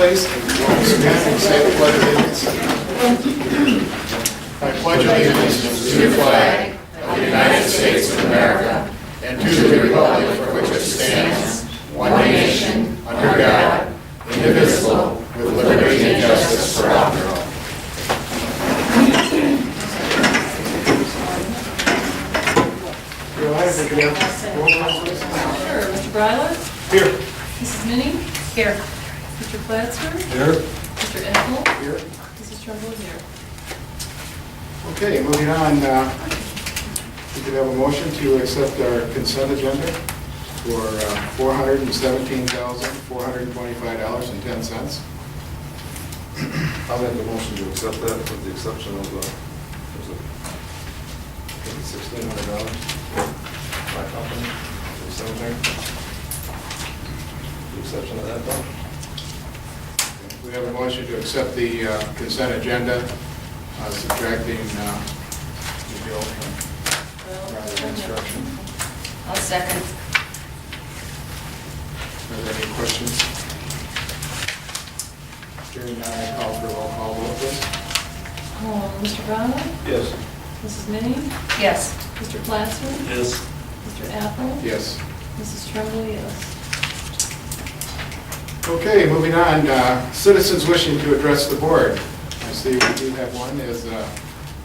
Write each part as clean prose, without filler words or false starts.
place and we'll stand and say the pledge of allegiance. I pledge allegiance to the flag of the United States of America and to the republic for which it stands, one nation, under God, indivisible, with liberty and justice for all. Sure, Mr. Bryler? Here. Mrs. Minnie? Here. Mr. Platzer? Here. Mr. Ethel? Here. Mrs. Trumbull here. Okay, moving on, we could have a motion to accept our consent agenda for $417,425.10. I'll make the motion to accept that with the exception of, $1,600 by company, for the cemetery. The exception of that, though. We have a motion to accept the consent agenda, subtracting the bill from the instruction. I'll second. Are there any questions? Hearing none, I call for a roll call vote, please. Mr. Bryler? Yes. Mrs. Minnie? Yes. Mr. Platzer? Yes. Mr. Ethel? Yes. Mrs. Trumbull, yes. Okay, moving on, citizens wishing to address the board. I see we do have one, is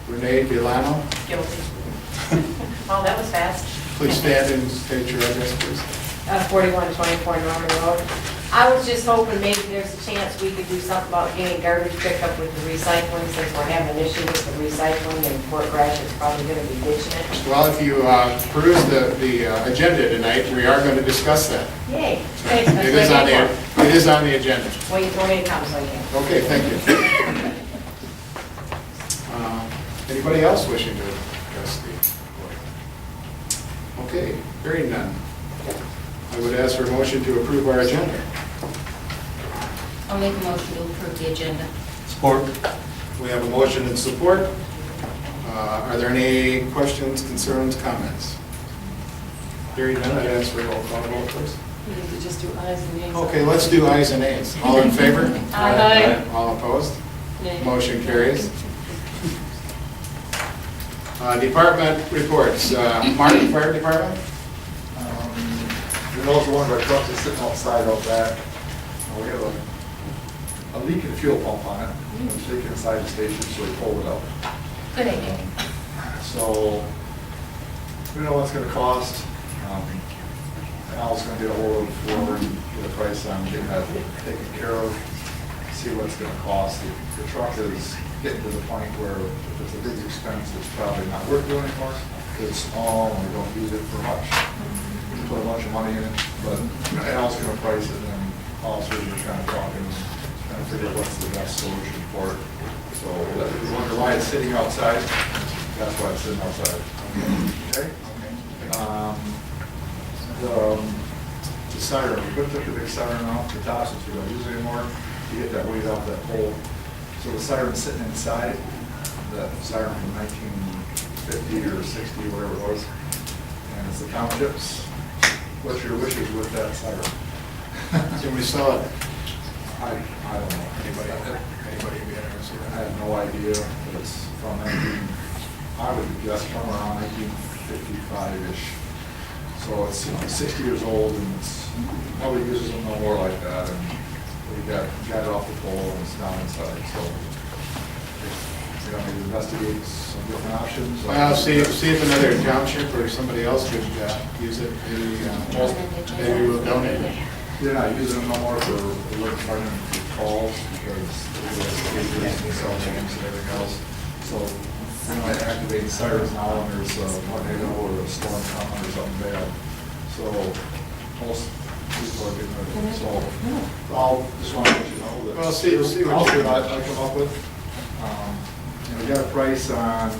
Renee Delano. Guilty. Oh, that was fast. Please stand and state your address, please. 4124 Norman Road. I was just hoping maybe there's a chance we could do something about getting garbage picked up with the recycling, since we're having an issue with the recycling and Fort Gratiot is probably going to be ditching it. Well, if you peruse the agenda tonight, we are going to discuss that. Yay. Okay, that's It what is I on came for. it is on the agenda. Well, you told me to come, so I came. Okay, thank you. Anybody else wishing to address the board? Okay, hearing none. I would ask for a motion to approve our agenda. I'll make a motion to approve the agenda. Support. We have a motion and support. Are there any questions, concerns, comments? Hearing none, I'd ask for a roll call vote, please. We need to just do ayes and nays. Okay, let's do ayes and nays. All in favor? Aye. All opposed? Nay. Motion carries. Department reports. Martin, Fire Department? You know, one of our trucks is sitting outside out back. We have a leak in the fuel pump on it. It's leaking inside the station, so we pulled it out. Good idea. So, we know what it's gonna cost. Al's gonna get a hold of Ford and get a price on getting that taken care of, see what it's gonna cost. The truck is getting to the point where if it's a big expense, it's probably not worth doing anymore. Because it's small and we don't use it for much. We put a bunch of money in it, but Al's gonna price it, and then officers are kind of talking, trying to figure out what's the best solution for it. So, we wonder why it's sitting outside. That's why it's sitting outside. Okay? The siren, we took the big siren off the top since we don't use it anymore to get that weight off that pole. So the siren's sitting inside, that siren from 1950 or 60, whatever it was. And it's the townships. What's your wishes with that siren? Somebody saw it. I don't know. Anybody be interested in I have no idea, but it's from I would guess from around 1955-ish. So it's 60 years old, and it's, nobody uses them no more like that. And we got it off the pole and it's down inside. So we're going to investigate some different options. Well, see if another township or somebody else could use it. Maybe we'll donate it. They're not using them no more for alert firing calls because they're cell phones and everything else. So we might activate sirens now when there's a tornado or a storm coming or something bad. So most people are getting rid of it. So I'll just want to let you know that. Well, see what I'll see you- what I come up with. We got a price on,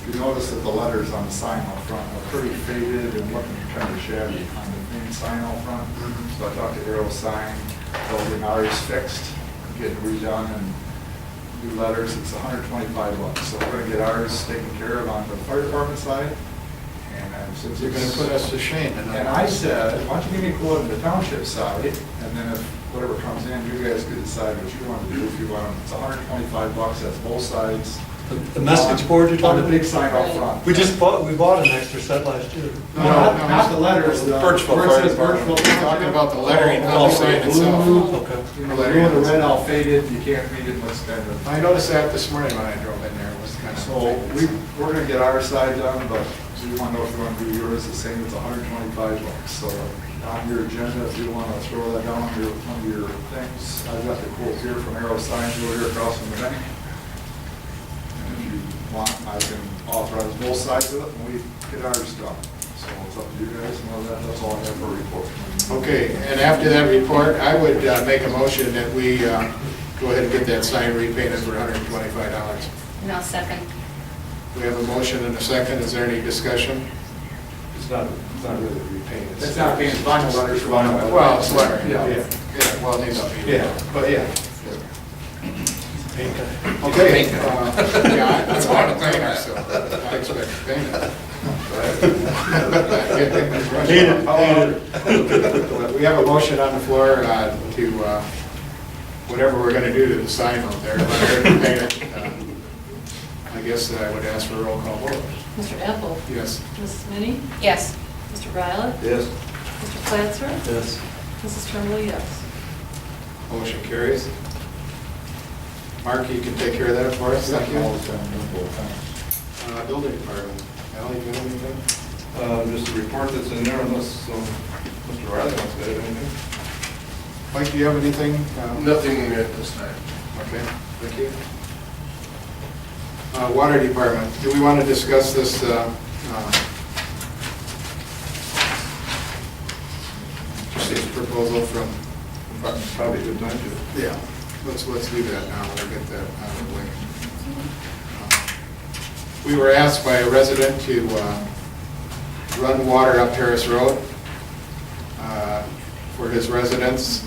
you notice that the letters on the sign out front are pretty faded and looking kind of shabby on the main sign out front. So I talked to Aero Sign, they'll get ours fixed, getting redone and new letters. It's $125. So we're gonna get ours taken care of on the fire department side. And You're going to put us to shame. and I said, why don't you give me a quote on the township side, and then if whatever comes in, you guys could decide what you want to do. If you want, it's $125, that's both sides. The message board you're On talking the big about? sign out front. We bought an extra set last year. No, not the letters. Burtchville Where it says Fire Burtchville We're talking about the lettering on the sign itself. Okay. You know, the blue and the red all faded, you can't read it, looks kind of. I noticed that this morning when I drove in there, it was kind of. So we're gonna get our side done, but so you wanna know if you wanna do yours, the same, it's $125. So on your agenda, if you wanna throw that down on one of your things, I've got the quote here from Arrow Signs over here across from the bank. And if you want, I can authorize both sides of it and we get ours done. So it's up to you guys, and that's all I have for a report. Okay, and after that report, I would make a motion that we go ahead and get that sign repainted for $125. And I'll second. We have a motion and a second. Is there any discussion? It's not really repainted. It's not being vinyl letters for vinyl. Well, it's lettering. Yeah. Yeah, well, it needs to be. Yeah, but yeah. Okay. Yeah, that's why I'm paying ourselves. I expect to paint it. We have a motion on the floor to, whatever we're going to do to the sign out there, paint it. I guess I would ask for a roll call vote. Mr. Apple? Yes. Mrs. Minnie? Yes. Mr. Violet? Yes. Mr. Flansbrough? Yes. Mrs. Tremblay, yes. Motion carries. Mark, you can take care of that for us, thank you. Building department. Ally, do you have anything? Just a report that's in there unless Mr. Riley wants to add anything. Mike, do you have anything? Nothing at this time. Okay, thank you. Water department, do we want to discuss this this proposal from? Probably a good time to. Yeah, let's do that now, we'll get that out of the way. We were asked by a resident to run water up Harris Road for his residents.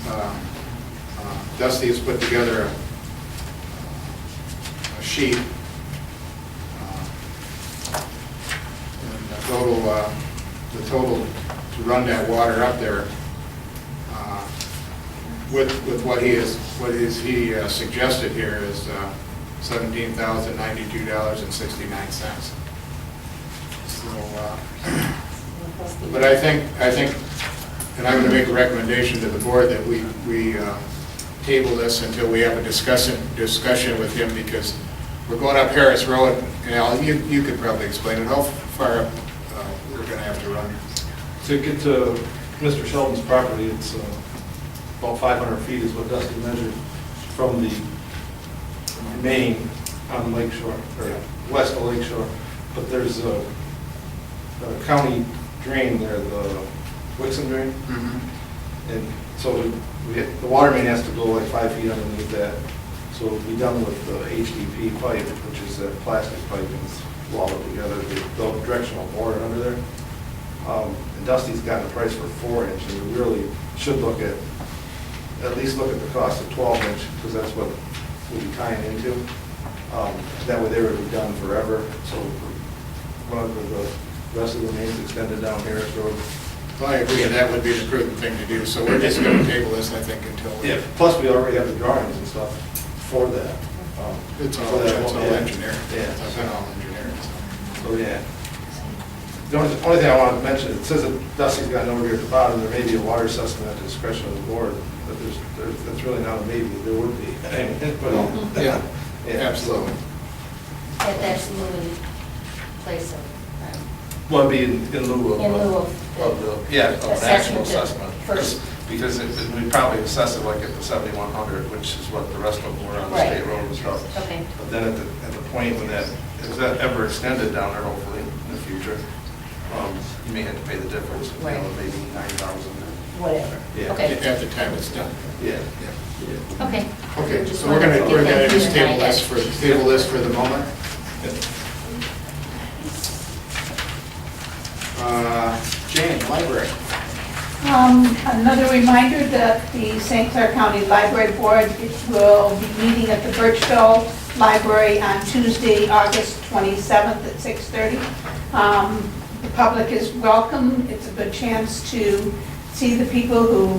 Dusty's put together a sheet. And the total to run that water up there with what he suggested here is $17,092.69. So, but I think, and I'm going to make a recommendation to the board that we table this until we have a discussion with him, because we're going up Harris Road, and Al, you could probably explain it. How far up we're going to have to run? To get to Mr. Sheldon's property, it's about 500 feet is what Dusty measured from the main on the lake shore, or west of Lake Shore. But there's a county drain there, the Wixon drain. Mm-hmm. And so the water main has to go like 5 feet underneath that. So it'll be done with the HDP pipe, which is a plastic pipe, and it's welded together to build directional water under there. And Dusty's gotten a price for 4-inch, and we really should at least look at the cost of 12-inch, because that's what we'll be tying into. That way they would be done forever. So one of the rest of the mains extended down Harris Road. Well, I agree, and that would be the prudent thing to do. So we're just going to table this, I think, until. Yeah, plus we already have the drawings and stuff for that. It's all engineered. Yeah. It's been all engineered. So, yeah. The only thing I wanted to mention, it says that Dusty's got over here at the bottom, there may be a water assessment at the discretion of the board, but that's really not a maybe, there would be. But, Yeah, absolutely. That's in place of, Well, it'd be in lieu of. in lieu of Yeah, of an actual assessment. First. Because we'd probably assess it like at the 7,100, which is what the rest of them were on the Right. state road and stuff. Okay. But then at the point when is that ever extended down there, hopefully, in the future, you may have to pay the difference, Right. maybe 9,000. whatever. Yeah. Okay, At the time it's done. Yeah. okay. Okay, Just so we're wanted going to to get that just table unified. this for the moment. Jane, library. Another reminder that the St. Clair County Library Board will be meeting at the Burtchville Library on Tuesday, August 27th at 6:30. The public is welcome. It's a good chance to see the people who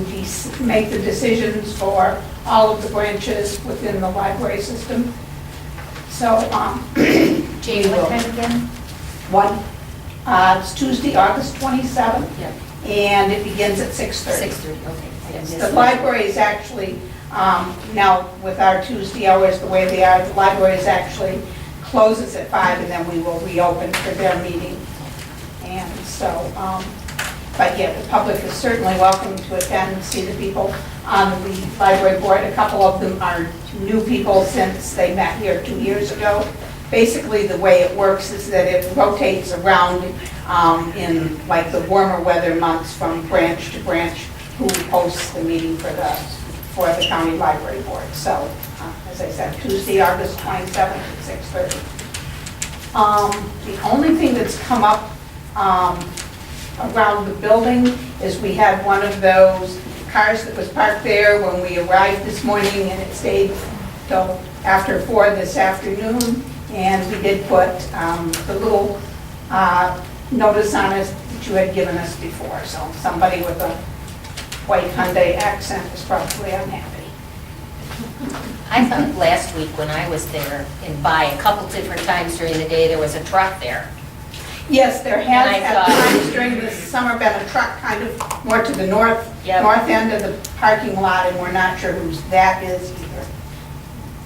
make the decisions for all of the branches within the library system. So, Jane, what time again? one, it's Tuesday, August 27th, Yep. and it begins at 6:30. 6:30, okay. I Yes, missed the that. library is actually, now with our Tuesday hours, the way they are, the library is actually closes at 5 and then we will reopen for their meeting. And so, but yeah, the public is certainly welcome to attend and see the people on the library board. A couple of them are new people since they met here 2 years ago. Basically, the way it works is that it rotates around in like the warmer weather months from branch to branch who hosts the meeting for the county library board. So, as I said, Tuesday, August 27th at 6:30. The only thing that's come up around the building is we had one of those cars that was parked there when we arrived this morning, and it stayed till after 4 this afternoon. And we did put the little notice on it that you had given us before. So somebody with a white Hyundai accent is probably unhappy. I thought last week when I was there and by a couple different times during the day, there was a truck there. Yes, there has And I at thought- times during the summer been a truck kind of more to the north end of the parking lot, and we're not sure whose that is either.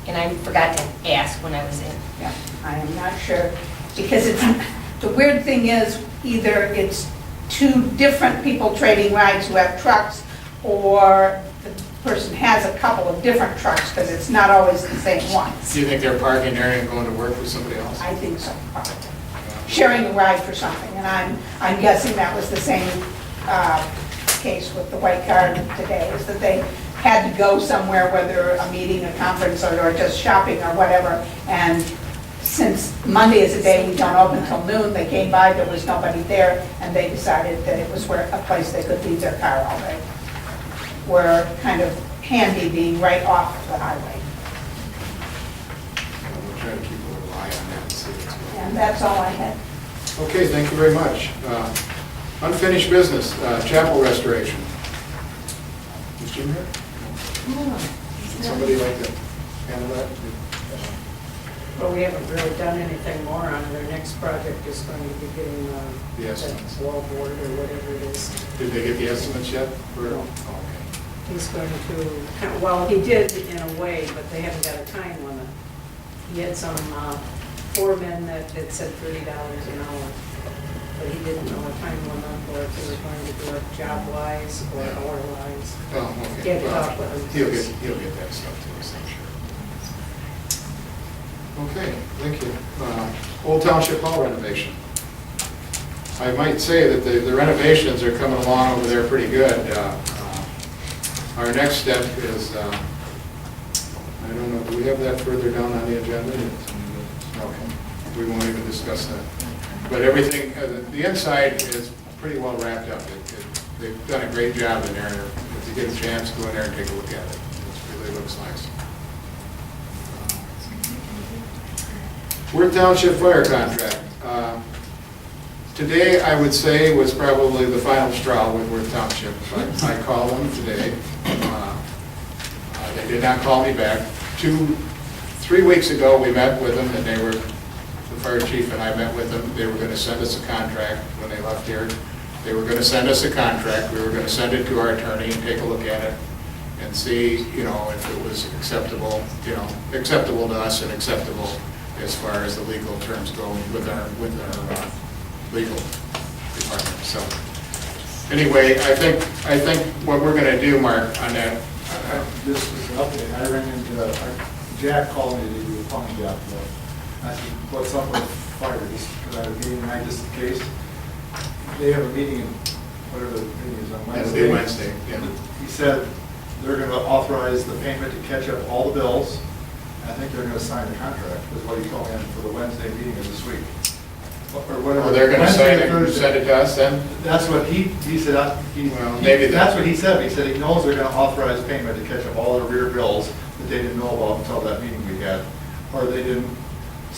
And I forgot to ask when I was in. Yeah, I am not sure, because it's, the weird thing is, either it's two different people trading rides who have trucks, or the person has a couple of different trucks, because it's not always the same ones. Do you think they're parking there and going to work with somebody else? I think so, probably. Sharing a ride for something, and I'm guessing that was the same case with the white car today, is that they had to go somewhere, whether a meeting, a conference, or just shopping or whatever, and since Monday is a day we don't open until noon, they came by, there was nobody there, and they decided that it was a place they could leave their car all day. We're kind of handy being right off the highway, We'll try to keep a little eye on that and see what's going on. and that's all I had. Okay, thank you very much. Unfinished business, chapel restoration. Is Jim here? Somebody like to handle that? But we haven't really done anything more on it. Our next project is going to be getting The estimates. that wallboard or whatever it is. Did they get the estimates yet? No. Oh, okay. He's going to, well, he did in a way, but they haven't got a time limit. He had some foremen that had said $30 an hour, but he didn't know a time limit or if they were going to do it job-wise or hour-wise. Oh, He had okay. to Well, talk with him. He'll get that stuff to us, I'm sure. Okay, thank you. Old Township Hall renovation. I might say that the renovations are coming along over there pretty good. Our next step is, I don't know, do we have that further down on the agenda? Okay, we won't even discuss that. But everything, the inside is pretty well wrapped up. They've done a great job in there. If you get a chance, go in there and take a look at it. It really looks nice. Worth Township fire contract. Today, I would say, was probably the final straw with Worth Township. I called them today. They did not call me back. 3 weeks ago, we met with them, and the fire chief and I met with them. They were going to send us a contract when they left here. They were going to send us a contract. We were going to send it to our attorney and take a look at it and see, if it was acceptable, acceptable to us and acceptable as far as the legal terms go with our legal department. So anyway, I think what we're going to do, Mark, on that. This is an update. I ran into, Jack called me to do a plumbing job today. I said, what's up with fire? Just because I have a meeting tonight, just in case. They have a meeting, whatever the meeting is, on Wednesday. Wednesday, yeah. He said they're going to authorize the payment to catch up all the bills. I think they're going to sign the contract, is what he told me for the Wednesday meeting of this week. Or whatever. They're going to sign Wednesday it or and send it to us then? That's what he said, Well, maybe that's what he said. He said he knows they're gonna authorize payment to catch up all the rear bills that they didn't know about until that meeting we had. Or they didn't,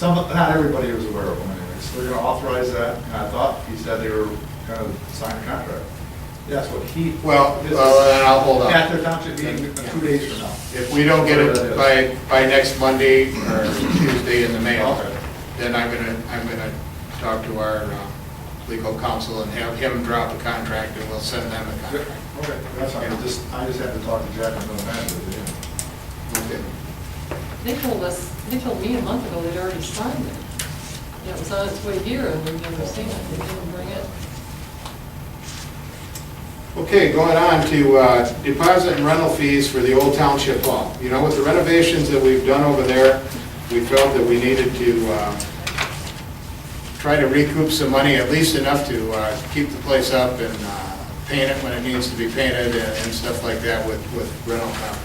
not everybody was aware of them anyways. So they're gonna authorize that, and I thought he said they were gonna sign a contract. That's what he. Well, this is then I'll hold on. At the township meeting 2 days from now. If we don't get it by next Monday or Tuesday in the mail, Okay. then I'm gonna talk to our legal counsel and have him drop a contract and we'll send them a contract. Okay, that's fine. I just had to talk to Jack and the manager. Yeah. Okay. They told me a month ago they'd already signed it. And it was on its way here and we've never seen it, they didn't bring it. Okay, going on to deposit and rental fees for the old township hall. You know, with the renovations that we've done over there, we felt that we needed to try to recoup some money, at least enough to keep the place up and paint it when it needs to be painted and stuff like that with rental companies.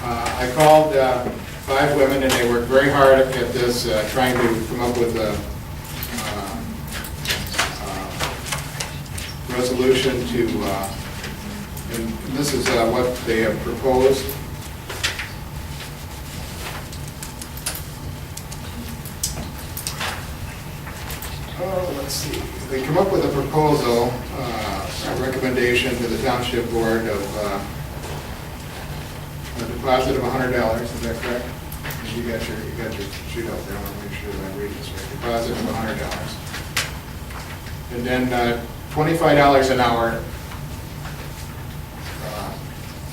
I called 5 women and they worked very hard at this, trying to come up with a resolution to, and this is what they have proposed. Oh, let's see. They come up with a proposal, a recommendation to the township board of a deposit of $100. Is that correct? You got your sheet out there. I want to make sure that I read this right. Deposit of $100. And then $25 an hour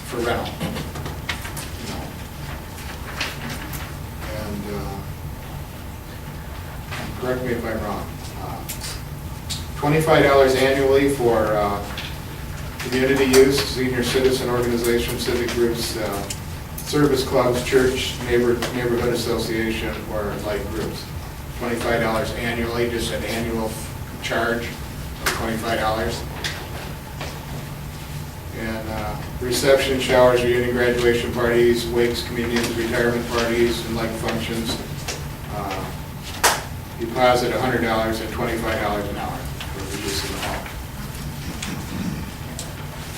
for rental. And correct me if I'm wrong. $25 annually for community use, senior citizen organizations, civic groups, service clubs, church, neighborhood association, or like groups. $25 annually, just an annual charge of $25. And reception, showers, reunion, graduation parties, wakes, communions, retirement parties, and like functions. Deposit $100 and $25 an hour for the use of the hall.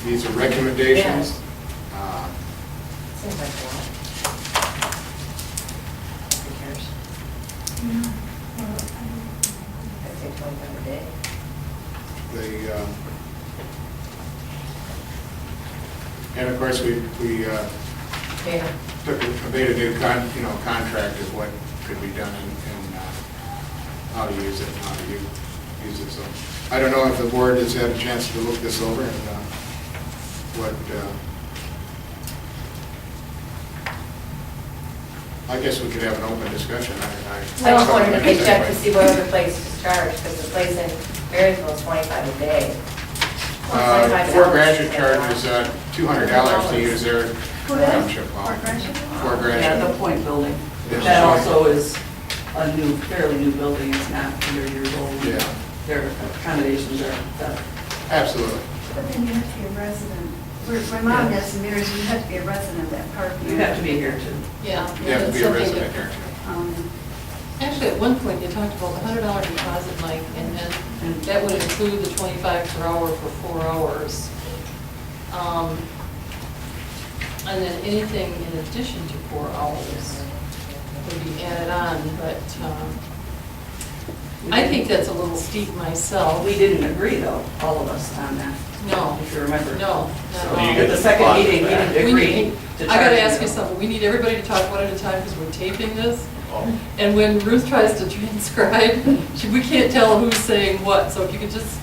These are recommendations. Seems like a lot. Who cares? I'd say 25 a day. And of course, we Yeah. made a new contract of what could be done and how to use it and how to use it. So I don't know if the board has had a chance to look this over and what. I guess we could have an open discussion. I just wanted to check to see what other places charge, because the place in Marysville is $25 a day. Fort Gratiot charges $200 to use their township hall. Fort Gratiot. Yeah, the Point building. Yes. That also is a new, fairly new building, it's not 100 years old. Yeah. Their accommodations are better. Absolutely. But then you have to be a resident. My mom has some years, you have to be a resident of that park. You have to be here too. Yeah. You have to be a that's something resident different. here. Actually, at one point, you talked about the $100 deposit, Mike, and then that would include the 25 per hour for 4 hours. And then anything in addition to 4 hours would be added on, but I think that's a little steep myself. We didn't agree though, all of us on that, No, if you remember. no, not at all. At the second meeting, we didn't We agree need- to I gotta charge ask you them. something, we need everybody to talk one at a time because we're taping this. And when Ruth tries to transcribe, we can't tell who's saying what, so if you could just,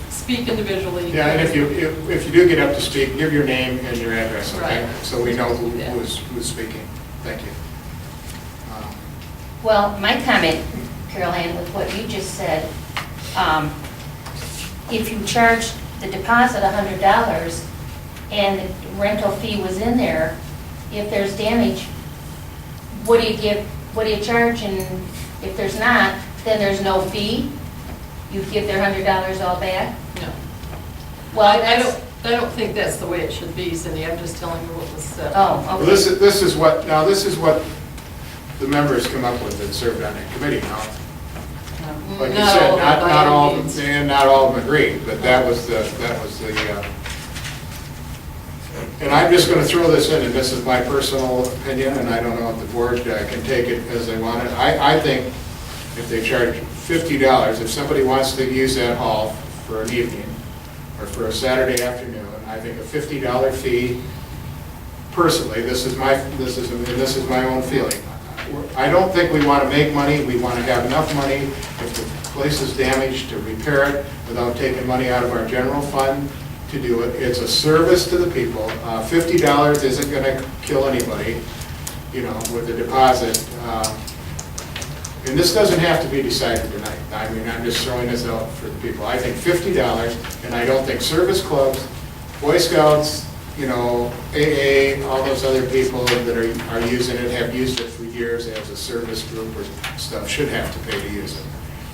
speak individually. Yeah, and if you do get up to speak, give your name and your address, okay? Right. So we know Yeah. who's speaking. Thank you. Well, my comment, Carol Ann, with what you just said, if you charge the deposit $100 and the rental fee was in there, if there's damage, what do you charge? And if there's not, then there's no fee? You give their $100 all back? No. Well, I that's, don't think that's the way it should be, Cindy, I'm just telling you what was said. oh, Well, okay. this is what the members come up with that served on that committee now. Like you Not said, all not by all, any means. and not all of them agreed, but that was the, and I'm just gonna throw this in, and this is my personal opinion, and I don't know if the board can take it as they want it. I think if they charge $50, if somebody wants to use that hall for an evening, or for a Saturday afternoon, I think a $50 fee, personally, this is my own feeling. I don't think we want to make money, we want to have enough money if the place is damaged to repair it without taking money out of our general fund to do it. It's a service to the people. $50 isn't going to kill anybody, you know, with a deposit. And this doesn't have to be decided tonight. I mean, I'm just throwing this out for the people. I think $50, and I don't think service clubs, Boy Scouts, you know, AA, all those other people that are using it, have used it for years as a service group or stuff, should have to pay to use it.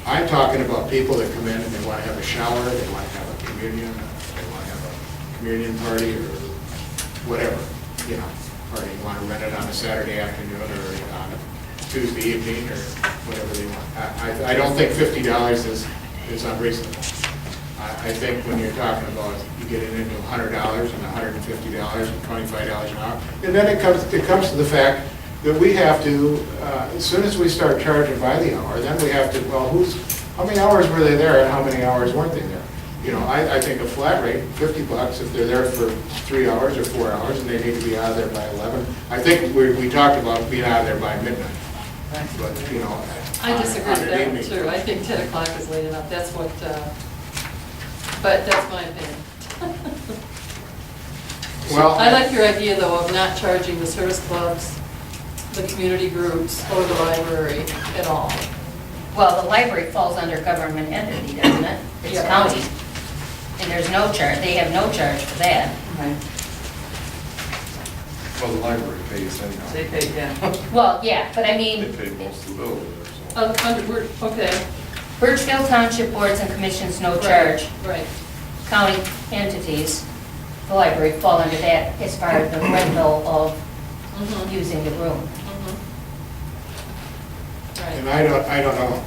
I'm talking about people that come in and they want to have a shower, they want to have a communion, they want to have a communion party or whatever, you know, or you want to rent it on a Saturday afternoon or on a Tuesday evening or whatever they want. I don't think $50 is unreasonable. I think when you're talking about you get it into $100 and $150 and $25 an hour, and then it comes to the fact that we have to, as soon as we start charging by the hour, then we have to, well, how many hours were they there and how many hours weren't they there? You know, I think a flat rate, $50, if they're there for 3 hours or 4 hours and they need to be out of there by 11. I think we talked about being out of there by midnight. But, you know. I disagree with that one too. I think 10 o'clock is late enough. That's what, but that's my opinion. Well, I like your idea though of not charging the service clubs, the community groups, or the library at all. Well, the library falls under government entity, doesn't it? It's Yeah. county. And there's no charge, they have no charge for that. Well, the library pays anyhow. They pay, yeah. Well, yeah, but I They mean, pay most of the bill over there, so. Okay, Burtchville Township boards and commissions, no charge. right. County entities, the library fall under that as far as the rental of Mhm. using the room. Mhm. and Right. I don't know.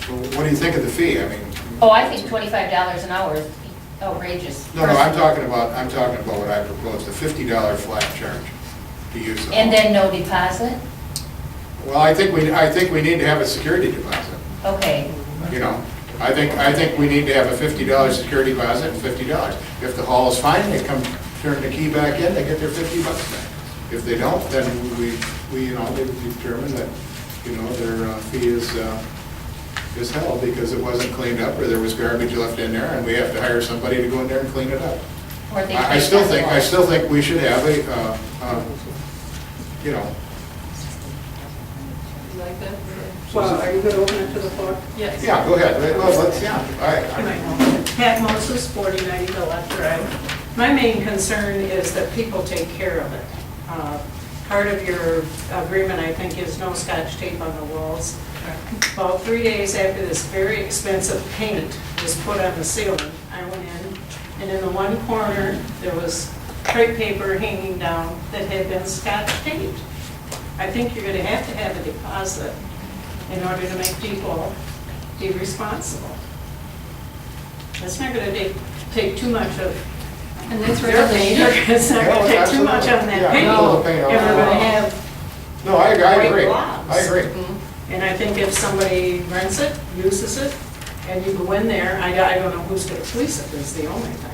So what do you think of the fee? I mean. Oh, I think $25 an hour is outrageous. No, I'm talking about what I proposed, a $50 flat charge to use the hall. And then no deposit? Well, I think we need to have a security deposit, Okay. you know. I think we need to have a $50 security deposit and $50. If the hall is fine, they come turn the key back in, they get their $50 back. If they don't, then we you know, they determine that, you know, their fee is held because it wasn't cleaned up or there was garbage left in there and we have to hire somebody to go in there and clean it up. Or they I pay still $10. think we should have a, you know, You like that? Well, are you going to open it to the floor? Yes. yeah, go ahead. Well, let's, yeah, all right. You might know. Pat Moses, 4090 Gillette Drive. My main concern is that people take care of it. Part of your agreement, I think, is no scotch tape on the walls. About 3 days after this very expensive paint was put on the ceiling, I went in, and in the one corner, there was crepe paper hanging down that had been scotch taped. I think you're going to have a deposit in order to make people be responsible. It's not going to take too much of And that's their paint, it's not going to take too much on that Yeah, paint. no, And the paint, we're going to have No, I agree. White blobs. I agree. And I think if somebody rents it, uses it, and you go in there, I don't know who's going to police it, is the only thing.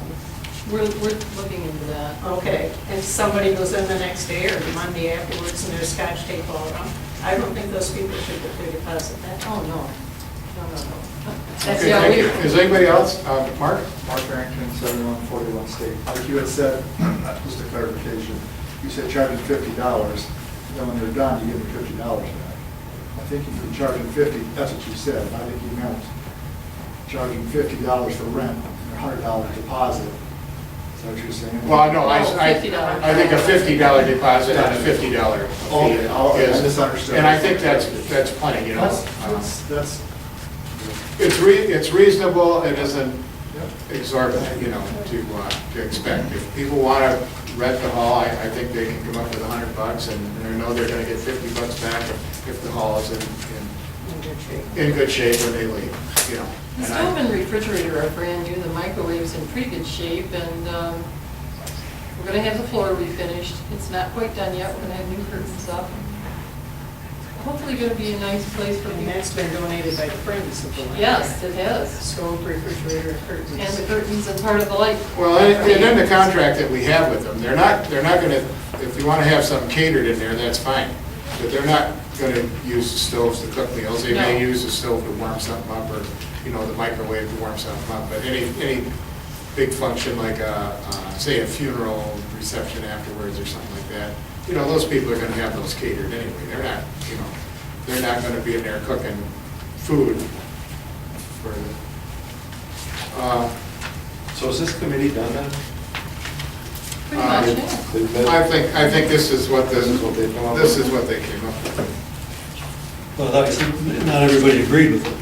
We're looking into that. Okay, if somebody goes in the next day or the Monday afterwards and there's scotch tape all around, I don't think those people should get their deposit back. Oh, no. No. That's, Okay, yeah, thank we- you. Is anybody else? Mark? Mark Barrington, 7141 State. Like you had said, just a clarification, you said charging $50, then when they're done, you give them $50 back. I think if you're charging 50, that's what you said, I think you meant charging $50 for rent and a $100 deposit. Is that what you're saying? Well, no, I $50. I think a $50 deposit and a $50 Okay, fee I is. misunderstood. And I think that's plenty, you know. That's, It's reasonable, it isn't yep. exorbitant, you know, to expect. If people want to rent the hall, I think they can come up with $100 and they know they're going to get $50 back if the hall is in good shape when they leave, you know. The And stove and refrigerator are brand new, the microwave's in pretty good shape, and we're gonna have the floor refinished. It's not quite done yet, we're gonna have new curtains up. hopefully gonna be a nice place for And people. that's been donated by the Friends of the Library. Yes, it has. Stove, refrigerator, curtains. And the curtains and part of the light. Well, and then the contract that we have with them, they're not gonna, if you wanna have something catered in there, that's fine. But they're not gonna use the stoves to cook meals. They may No. use the stove to warm something up, or, you know, the microwave to warm something up. But any big function like say a funeral reception afterwards or something like that, you know, those people are gonna have those catered anyway. They're not, you know, they're not gonna be in there cooking food for the, So is this committee done then? Pretty much, yeah. They've met- I think this is what This is what they've come up with? this is what they came up with. Well, obviously, not everybody agreed with it.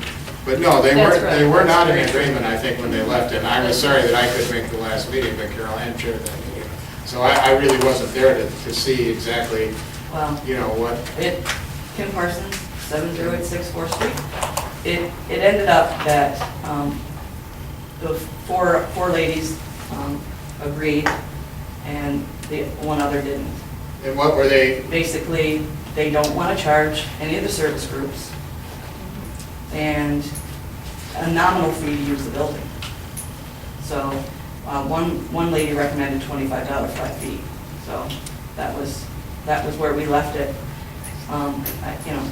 But no, they That's were, right. they were not in That's very agreement, I think, when they left, and I was sorry that I couldn't make the last meeting, but Carol Ann chaired that meeting. So I really wasn't there to see exactly, Well, you know, what, Kim Parsons, 70864 Fourth Street. It ended up that the four ladies agreed, and the one other didn't. and what were they, Basically, they don't want to charge any of the service groups, and a nominal fee to use the building. So, one lady recommended $25 flat fee, so that was where we left it. You know,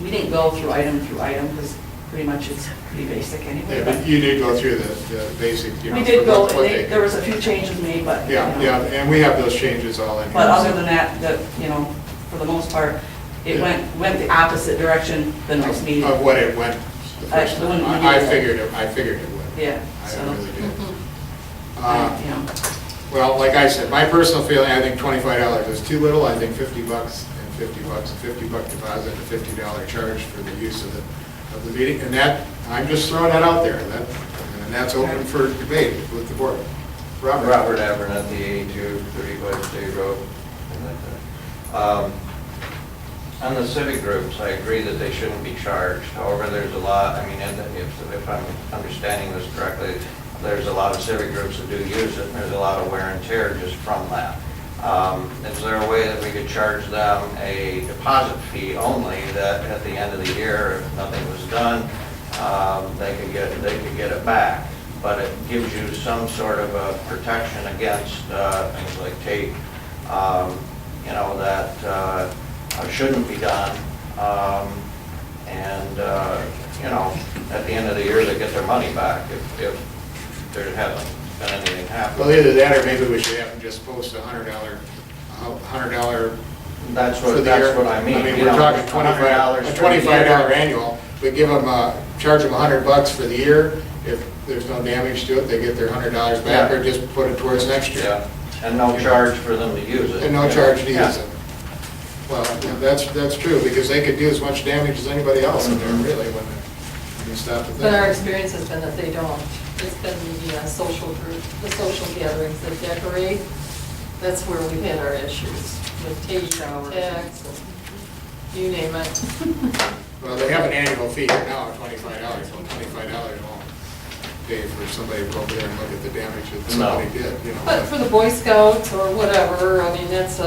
we didn't go through item, because pretty much it's pretty basic anyway. yeah, but you did go through the basic, you know. We did go, what they- there was a few changes made, but. you Yeah, know. yeah, and we have those changes all in here. But other than that, you know, for the most part, it Yeah. went the opposite direction than was needed. Of what it went the first Actually, time. when we I did it. figured it would. Yeah, I so, really did. Mhm. you know, Well, like I said, my personal feeling, I think $25 is too little. I think $50 and $50, a $50 deposit, a $50 charge for the use of the meeting. And that, I'm just throwing that out there. And that's open for debate with the board. Robert? Robert Abernathy, 8235 State Road. On the civic groups, I agree that they shouldn't be charged. However, there's a lot, I mean, and if I'm understanding this correctly, there's a lot of civic groups that do use it, and there's a lot of wear and tear just from that. Is there a way that we could charge them a deposit fee only, that at the end of the year, if nothing was done, they could get it back? But it gives you some sort of a protection against things like tape, you know, that shouldn't be done. And, you know, at the end of the year, they get their money back if there hasn't been anything happen. Well, either that, or maybe we should have them just post $100 That's for the year. what I mean. I mean, You we're know, talking $25 a for the year. $25 annual. We give them, charge them $100 for the year. If there's no damage to it, they get their $100 back, or just put it towards next year. Yeah, and no charge for them to use it. And no charge to Yeah. use it. Well, yeah, that's true, because they could do as much damage as anybody else in there, really, when you stop to think. But our experience has been that they don't. It's been the social group, the social gatherings that decorate. That's where we've had our issues with tape, tax, you name it. Well, they have an annual fee here now of $25. Well, $25 won't pay for somebody to go over there and look at the damage that somebody did, you know. But for the Boy Scouts or whatever, I mean, it's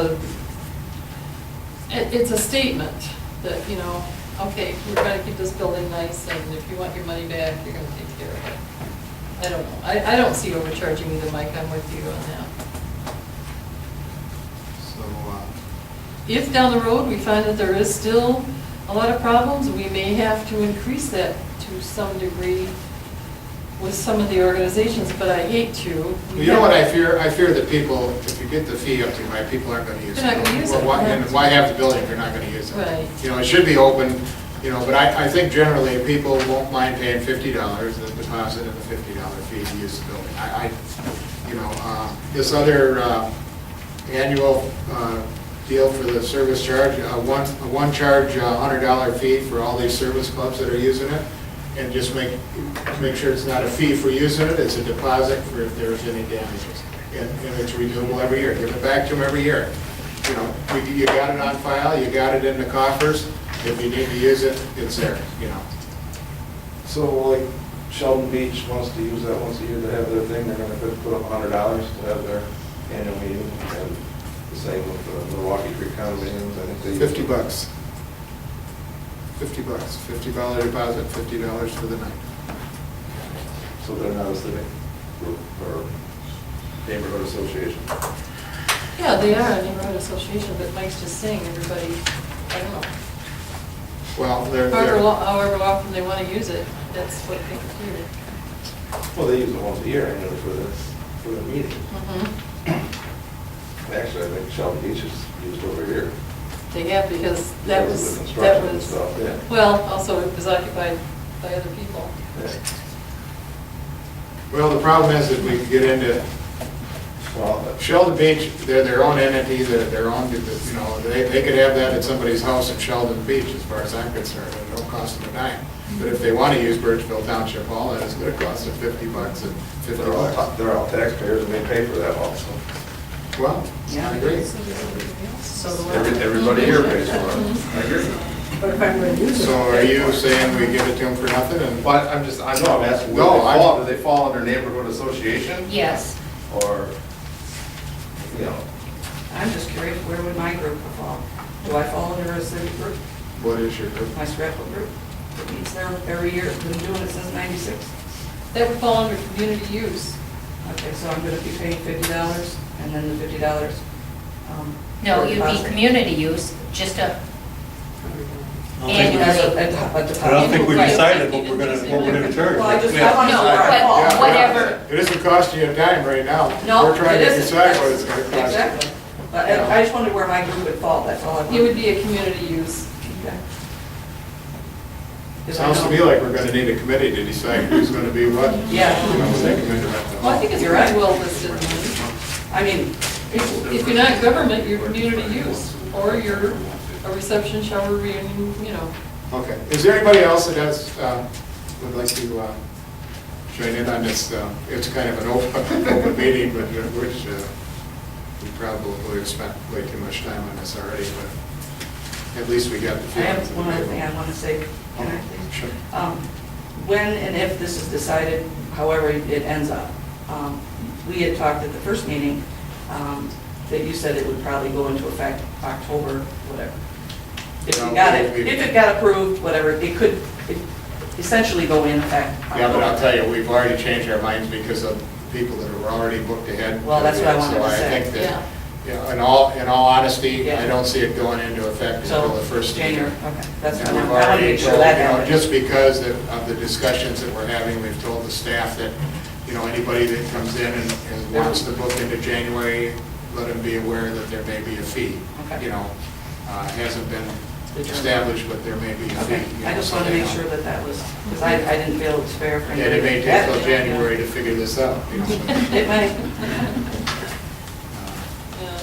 a statement that, you know, okay, we're gonna keep this building nice, and if you want your money back, you're gonna take care of it. I don't know. I don't see overcharging either, Mike. I'm with you on that. So, If down the road we find that there is still a lot of problems, we may have to increase that to some degree with some of the organizations, but I hate to. well, you know what I fear? I fear that people, if you get the fee up too high, people aren't going to use it. They're not gonna use it. And why have the building if they're not going to use it? Right. You know, it should be open, you know, but I think generally people won't mind paying $50, the deposit and the $50 fee to use the building. You know, this other annual deal for the service charge, one charge $100 fee for all these service clubs that are using it, and just make sure it's not a fee for using it, it's a deposit for if there's any damages. And it's renewable every year, give it back to them every year. You know, you got it on file, you got it in the coffers, if you need to use it, it's there, you know. So like Sheldon Beach wants to use that once a year to have their thing, they're gonna put up $100 to have their annual meeting. And the The same with the Milwaukee Creek condominiums, I think they. use- $50. $50, $50 deposit, $50 for the night. So they're not a civic group or neighborhood association. Yeah, they are a neighborhood association, but Mike's just saying, everybody, I don't know. Well, However often they want to use it, that's what they do. Well, they use it once a year annually for the meeting. Actually, I think Shelby Beach is used over here. They have, because that Because was, of the that construction and was, stuff, yeah. well, also it was occupied by other people. Yeah. well, the problem is that we could get into Well, Sheldon Beach, they're their own entity, they're their own, they could have that at somebody's house in Sheldon Beach, as far as I'm concerned, it don't cost them a dime. But if they want to use Burtchville Township Hall, then it's going to cost them $50 and $50. they're all taxpayers and they pay for that also. Well, I agree. So do I. Everybody here pays for it. I agree. But if I'm going to use it. So are you saying we give it to them for nothing and? But I'm asking, No, do they fall under neighborhood association? Yes. Or, you know, I'm just curious, where would my group fall? Do I fall under a civic group? What is your group? My scrapbook group? It meets there every year, been doing it since '96. That would fall under community use. Okay, so I'm gonna be paying $50 and then the $50. No, for you'd be deposit. community use, just a, I don't think we- As a annually. deposit. I don't think we Right. decided what we're gonna charge. Well, I just, Yeah. I want to know where I No, fall. but whatever. It isn't costing you a dime right now. No, We're trying it to isn't. decide what it's going to cost. Exactly. But I just wondered where my group would fall, that's all I wanted. It would be a community use. Okay. 'Cause I Sounds to know- me like we're going to need a committee to decide who's going to be what. Yeah. You know, when they come into that. Well, I think it's You're pretty right. well listed. I mean, If you're not government, you're community use, or you're a reception, shower, reunion, Okay. Is there anybody else that has, would like to join in on this? It's kind of an open meeting, but which we probably have spent way too much time on this already, but at least we got the I feelings. have one other thing I want to say. Can I please? Sure. When and if this is decided, however it ends up, we had talked at the first meeting that you said it would probably go into effect October, whatever. If you got it, if it got approved, whatever, it could essentially go in effect. Yeah, but I'll tell you, we've already changed our minds because of people that were already booked ahead. Well, that's what I wanted to So say. I think that, Yeah. yeah, in all honesty, Yeah. I don't see it going into effect So, until the first of the January, year. okay, that's what And I we've want to already make sure told, that you know, happens. just because of the discussions that we're having, we've told the staff that, anybody that comes in and wants to book into January, let them be aware that there may be a fee. Okay. Hasn't been established, but there may be a fee. Okay, I just want to make sure that that was, because I didn't feel it was fair for And anybody. it may to- take till January to figure this out. It may. yeah.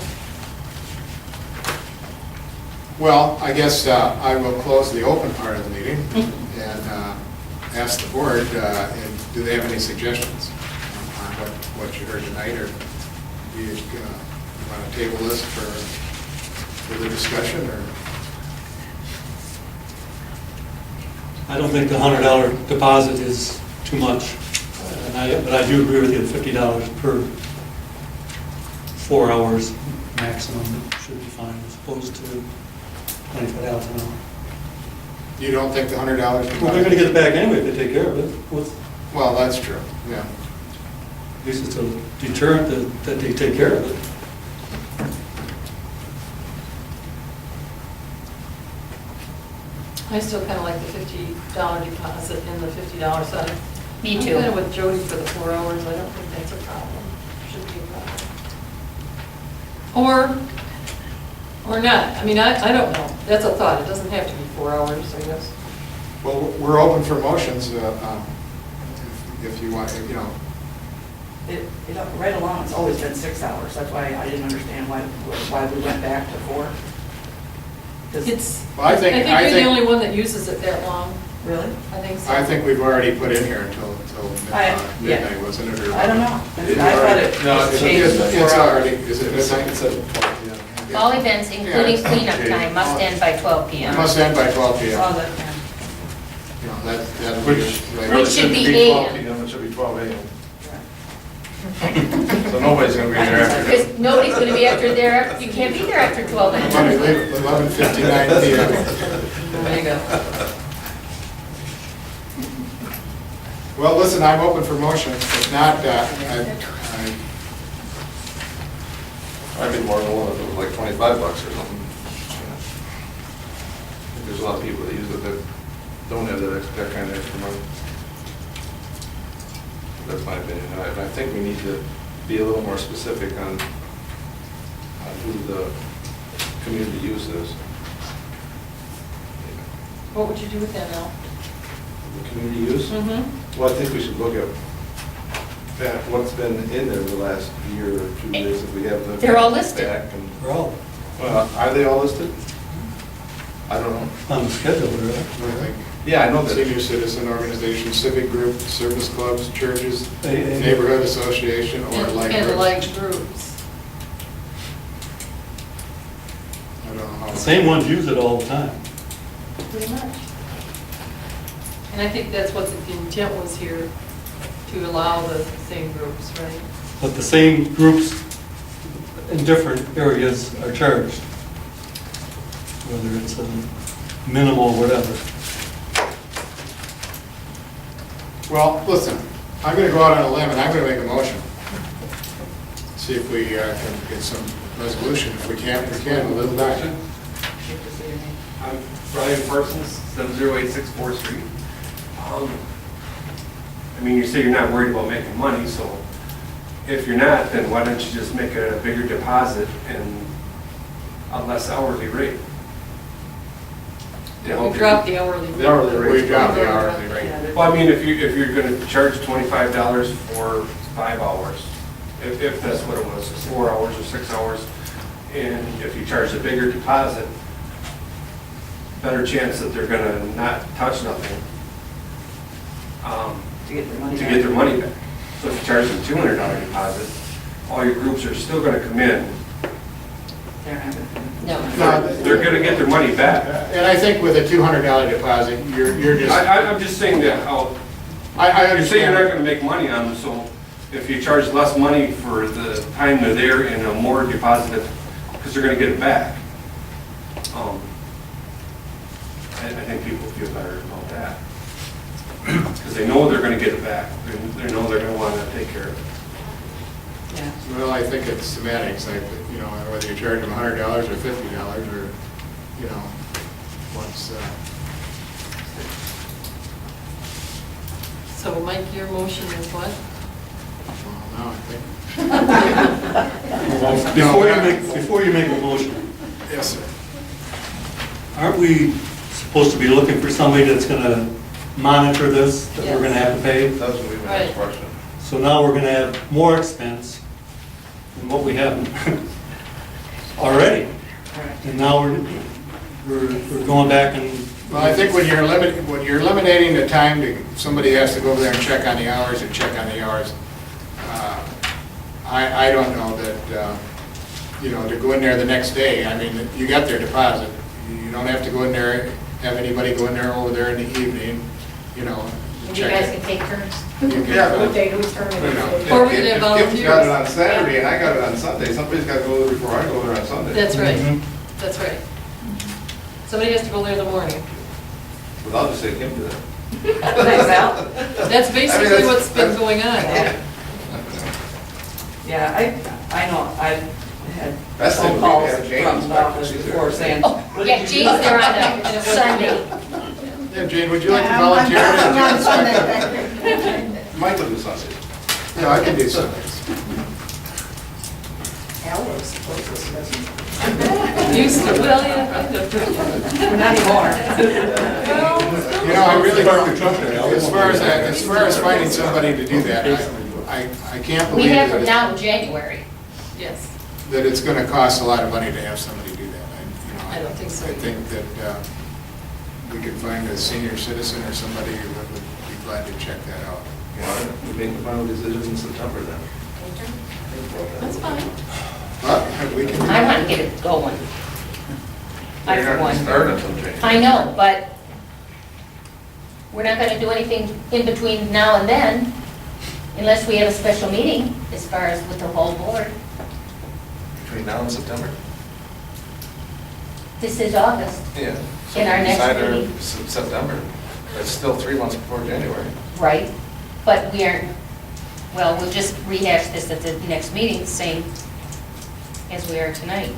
Well, I guess I will close the open part of the meeting and ask the board, do they have any suggestions on what you heard tonight, or do you want to table this for the discussion, or? I don't think the $100 deposit is too much, but I do agree with you, $50 per 4 hours maximum should be fine, as opposed to $25 an hour. You don't think the $100? Well, they're gonna get it back anyway if they take care of it. Well, that's true, yeah. At least it's a deterrent that they take care of it. I still kind of like the $50 deposit and the $50 side. Me I'm too. kind of with Jody for the 4 hours, I don't think that's a problem, shouldn't be a problem. Or not, I mean, I don't know, that's a thought, it doesn't have to be 4 hours, I guess. Well, we're open for motions if you want, Right along, it's always been 6 hours, that's why I didn't understand why we went back to 4. 'Cause- It's, Well, I think- you're the only one that uses it that long, Really? I think so. I think we've already put in here until Yeah. midnight, wasn't it? Or- I don't know. I It's thought already- it No, was changed to 4 it's hours. already, is it midnight? It's at 12, yeah. All events, including Yeah. cleanup time, must end by 12 It PM. must end by 12 p.m. Oh, that, yeah. That'll be. Which Which should be shouldn't 12 AM. p.m., it should be 12 a.m. So nobody's gonna be there after. Because nobody's gonna be after there, you can't be there after 12 Let me a.m. leave at 11:59 PM. There you go. Well, listen, I'm open for motion. If not, I'd be more than willing if it was like $25 or something. There's a lot of people that use it that don't have that kind of extra money. That's my opinion, and I think we need to be a little more specific on who the community use is. What would you do with that, Al? The community use? Mm-hmm. Well, I think we should look at what's been in there the last year or 2 years, if we have the. They're all listed. back and- We're all Are they all listed? I don't know. on the schedule, right? I think Yeah, I know that. senior citizen organization, civic group, service clubs, churches, Hey, neighborhood association, or like. Kind of groups. like groups. I don't know how. The same ones use it all the time. Pretty much. And I think that's what the intent was here, to allow the same groups, right? But the same groups in different areas are charged, whether it's a minimal, whatever. Well, listen, I'm gonna go out on a limb and I'm gonna make a motion. See if we can get some resolution. If we can't, we can, we'll live back. I'm Brian Parsons, 70864 4th Street. I mean, you say you're not worried about making money, so if you're not, then why don't you just make a bigger deposit and a less hourly rate? To help We you. dropped the hourly. The hourly rate. We dropped the hourly rate. Well, I mean, if you're gonna charge $25 for 5 hours, if that's what it was, 4 hours or 6 hours, and if you charge a bigger deposit, better chance that they're gonna not touch nothing. To get their money To back. get their money back. So if you charge them $200 deposit, all your groups are still gonna come in. They're not gonna- No. They're gonna get their money back. And I think with a $200 deposit, you're just, I'm just saying that, I you're saying you're not understand. gonna make money on them, so if you charge less money for the time they're there and a more deposit, because they're gonna get it back. I think people feel better about that. Because they know they're gonna get it back. They know they're gonna wanna take care of it. Yeah. Well, I think it's semantics, like, you know, whether you charge them $100 or $50 or, you know, what's, So Mike, your motion is what? well, now I think. Before you make a motion, Yes, sir. aren't we supposed to be looking for somebody that's gonna monitor this, that we're gonna have to pay? That was gonna be my next Right. question. So now we're gonna have more expense than what we have already. And now we're going back and, Well, I think when you're eliminating the time to, somebody has to go over there and check on the hours and check on the hours. I don't know that, you know, to go in there the next day, I mean, you got their deposit. You don't have to go in there, have anybody go in there over there in the evening, you know, You check guys it. can take turns. You can- Yeah, Day who's turning You know. it. Or we could have If you volunteers. got it on Saturday and I got it on Sunday, somebody's gotta go there before I go there on Sunday. That's right, Mhm. that's right. Somebody has to go there in the morning. But I'll just say Kim did it. Thanks, Al. That's basically that's- what's been that's- going on. Yeah, I know, I've had Best thing phone would be to calls have Jane from the inspect office it, she's before there. saying. Oh, "What yeah, did you Jane's do?" there on a Sunday. Yeah, Jane, would you like to Yeah, volunteer? I'm on as Sunday inspector? back there. Mike will do Sunday. Yeah, I can do Sundays. Al was supposed to, doesn't Used to, well, yeah, kind of. We're not anymore. You know, I really, as far as finding somebody to do that, I can't We believe have that from it's- now to January. Yes, that it's gonna cost a lot of money to have somebody do that. I don't think so. I think that we could find a senior citizen or somebody who would be glad to check that out. Well, we make the final decision in September then. that's fine. But we can. I want to get it going. I You're for not gonna one. start until January. I know, but we're not gonna do anything in between now and then. unless we have a special meeting as far as with the whole board. Between now and September? This is August. Yeah. In our next Decide or meeting. September. It's still 3 months before January. Right, but we aren't, well, we'll just rehash this at the next meeting, same as we are tonight.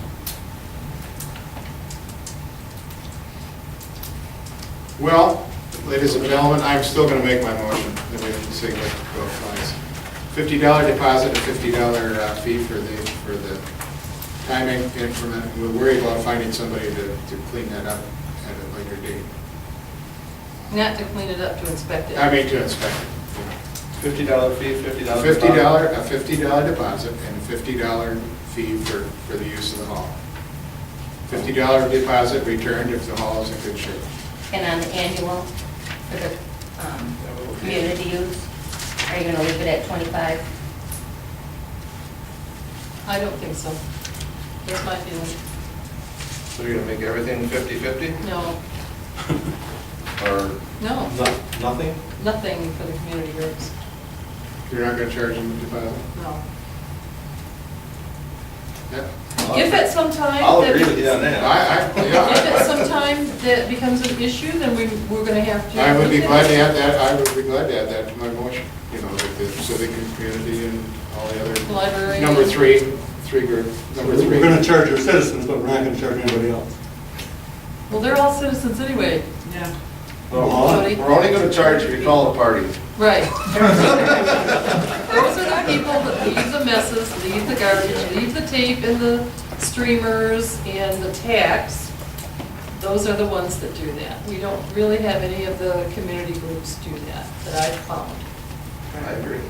Well, ladies and gentlemen, I'm still going to make my motion, then we can see what applies. $50 deposit, a $50 fee for the timing increment. We're worried about finding somebody to clean that up at a later date. Not to clean it up, to inspect it. I mean, to inspect it. $50 fee, $50 A $50 deposit and a $50 fee for the use of the hall. $50 deposit returned if the hall is in good shape. And on the annual for the community use, are you gonna leave it at 25? I don't think so. That's my feeling. So you're gonna make everything 50/50? No, Or no, nothing? nothing for the community groups, You're not going to charge them a deposit? no. Yeah. If at some time. I'll that- agree with you on that. If at some time that becomes an issue, then we're gonna have to. I would be look glad at to it. add that, I would be glad to add that to my motion, you know, with the civic and community and all the other. Library. Number three group, number three. We're gonna charge our citizens, but we're not gonna charge anybody else. Well, they're all citizens anyway. Yeah. Jody? We're only gonna charge if you call the party. Right. Those are the people that leave the messes, leave the garbage, leave the tape in the streamers and the tacks. Those are the ones that do that. We don't really have any of the community groups do that I've found. I agree.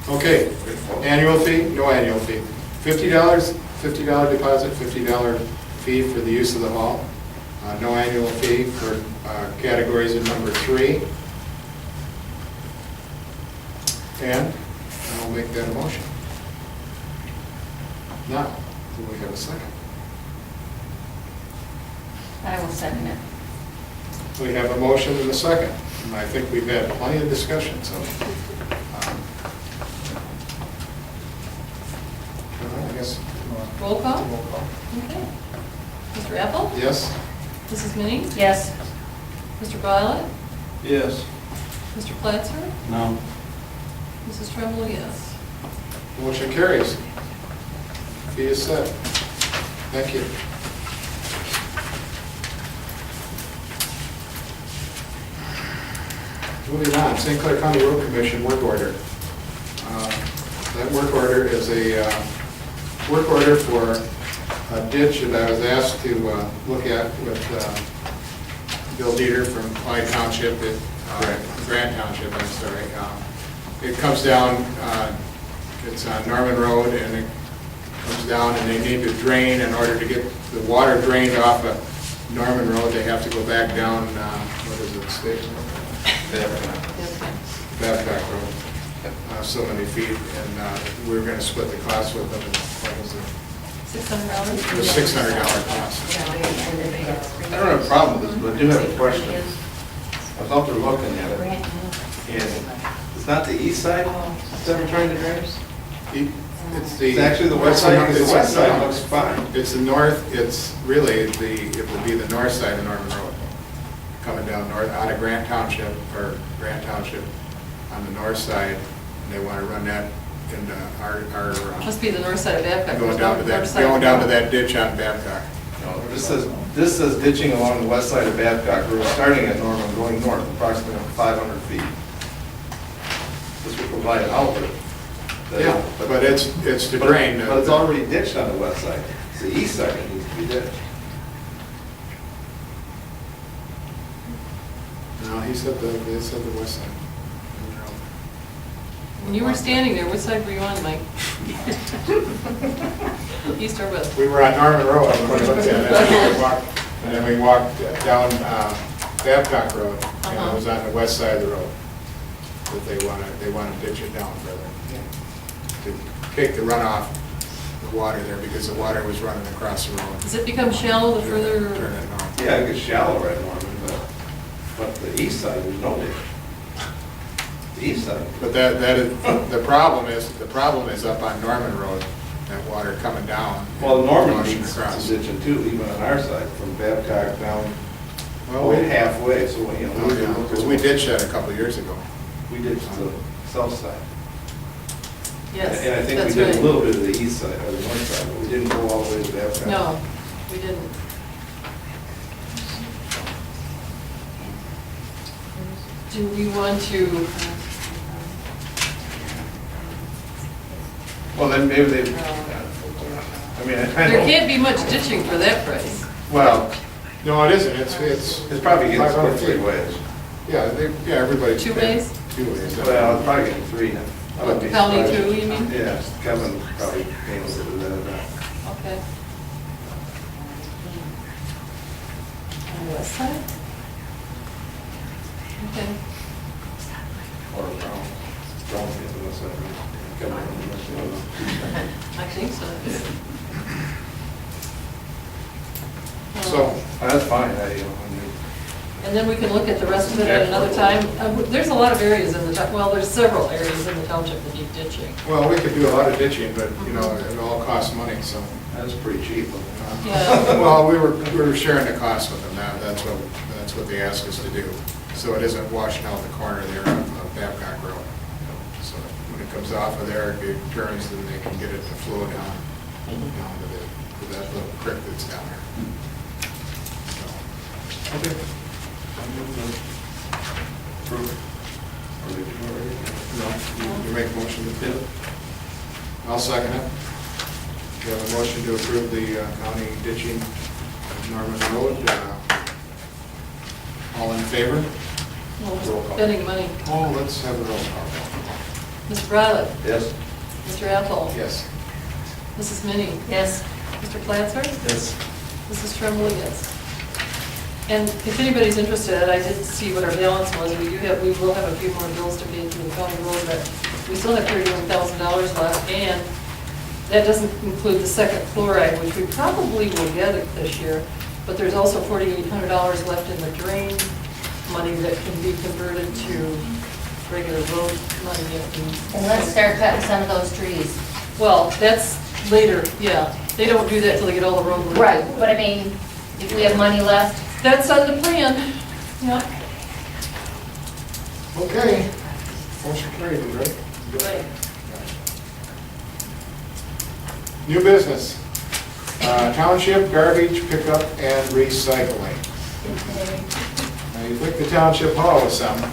Okay, annual fee, no annual fee. $50 deposit, $50 fee for the use of the hall. No annual fee for categories in number 3. And I'll make that a motion. Now, do we have a second? I will second it. We have a motion and a second, and I think we've had plenty of discussion, so. I guess. Roll call? Roll call. Okay. Mr. Apple? Yes? Mrs. Minnie? Yes. Mr. Violet? Yes. Mr. Platzer? No. Mrs. Tremble, yes. Motion carries. Fee is set. Thank you. Moving on, St. Clair County Road Commission work order. That work order is a work order for a ditch that I was asked to look at with Bill Dieter from Clyde Township, Grant Township, I'm sorry. It comes down, it's on Norman Road, and it comes down, and they need to drain. In order to get the water drained off of Norman Road, they have to go back down, what is it, State? Babcock Road, so many feet, and we were going to split the cost with them. What was it? $600? It was $600 cost. I don't have a problem with this, but I do have a question. I was out there looking at it, and it's not the east side that's ever trying to drain? It's actually the west side, because the west side looks fine. It's the north, it's really it would be the north side of Norman Road, coming down north, out of Grant Township, on the north side, and they want to run that into our Must be the north side of Babcock. going down to that ditch on Babcock. No, this says ditching along the west side of Babcock Road, starting at Norman, going north, approximately 500 feet. This will provide an outlet. Yeah, but it's to drain. But it's already ditched on the west side. It's the east side that needs to be ditched. No, they said the west side. When you were standing there, which side were you on, Mike? East or west? We were on Norman Road, when we looked at it, and then we walked down Babcock Road, and it was on the west side of the road. That they want to ditch it down further, to take the runoff, the water there, because the water was running across the road. Does it become shallow the further? Turn it north. Yeah, it gets shallower at Norman, but the east side, there's no ditch. East side. But that is, the problem is up on Norman Road, that water coming down. Well, Norman washing needs some across. ditching too, even on our side, from Babcock down, Well, we, halfway, so, you know. we can look because at- we ditched that a couple of years ago. We ditched the south side. Yes, And I think we that's did a right. little bit of the east side, or the north side, but we didn't go all the way to Babcock. No, we didn't. Do we want to, Well, then maybe they, I mean, I there know, can't be much ditching for that price. Well, no, it isn't, it's it's probably getting 500 split three feet. ways. Yeah, everybody. Two ways? 2 ways. Well, it's probably getting three. I wouldn't be County surprised. two, you mean? Yeah, Kevin probably handles it with that. Okay. On the west side? Okay. Or Brown. Brown's the west side. Kevin handles it. I think so. So, That's fine, I mean, And then we can look at the rest of it at another time. There's a lot of areas in the, well, there's several areas in the township that need ditching. well, we could do a lot of ditching, but, you know, it all costs money, so. that's pretty cheap. Yeah. Well, we were sharing the cost with them, that's what they asked us to do. So it isn't washing out the corner there of Babcock Road. So when it comes off of there, it turns, then they can get it to flow down to that little creek that's down there. So, Okay. Approve. Or did you already? no, you make a motion to approve? I'll second it. We have a motion to approve the county ditching of Norman Road. All in favor? Well, Roll call. spending money. Oh, let's have a roll call. Mr. Bradley? Yes. Mr. Ethel? Yes. Mrs. Minnie? Yes. Mr. Platzer? Yes. Mrs. Tremblay, yes. And if anybody's interested, I did see what our balance was. We will have a few more bills to pay through the county road, but we still have $31,000 left, and that doesn't include the second fluoride, which we probably will get it this year. But there's also $4,800 left in the drain money that can be converted to regular road money. And let's start cutting some of those trees. Well, that's later, yeah. They don't do that till they get all the road work. Right, but I mean, if we have money left, That's on the plan, yeah. Okay. Motion carried, right? Right. New business. Township garbage pickup and recycling. Now, you think the township hall was something.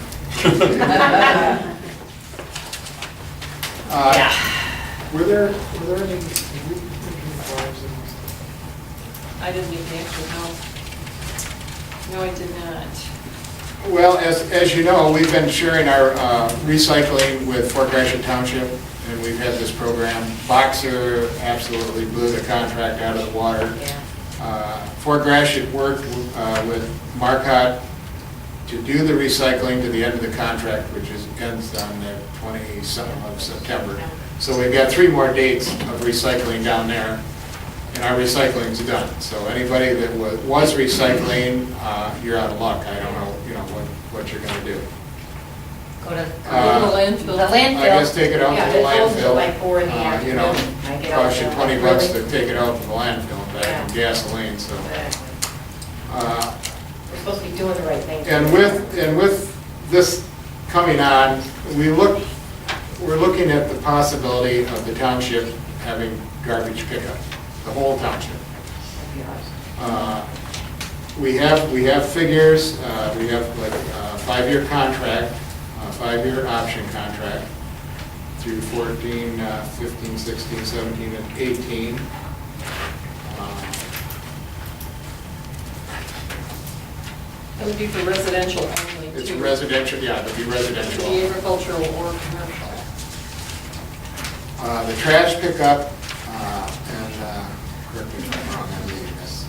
Were there any? I didn't get the extra, no. No, I did not. Well, as you know, we've been sharing our recycling with Fort Gratiot Township, and we've had this program. Boxer absolutely blew the contract out of the water. Fort Gratiot worked with Marcotte to do the recycling to the end of the contract, which ends on the 27th of September. So we've got 3 more dates of recycling down there, and our recycling's done. So anybody that was recycling, you're out of luck. I don't know, what you're gonna do. go to Go to the landfill. the landfill. I guess take it out to the Yeah, it closes at landfill. like 4 in the You know, afternoon. I get out cost you there. $20 to take it out to the landfill and back in gasoline, so. We're supposed to be doing the right thing. And with this coming on, we're looking at the possibility of the township having garbage pickup, the whole township. We have figures, we have like a 5-year contract, 5-year option contract through 14, 15, 16, 17, and 18. That would be for residential only, It's too. residential, yeah, it'll be Be residential. agricultural or commercial. The trash pickup, and correct me if I'm wrong, I'm reading this,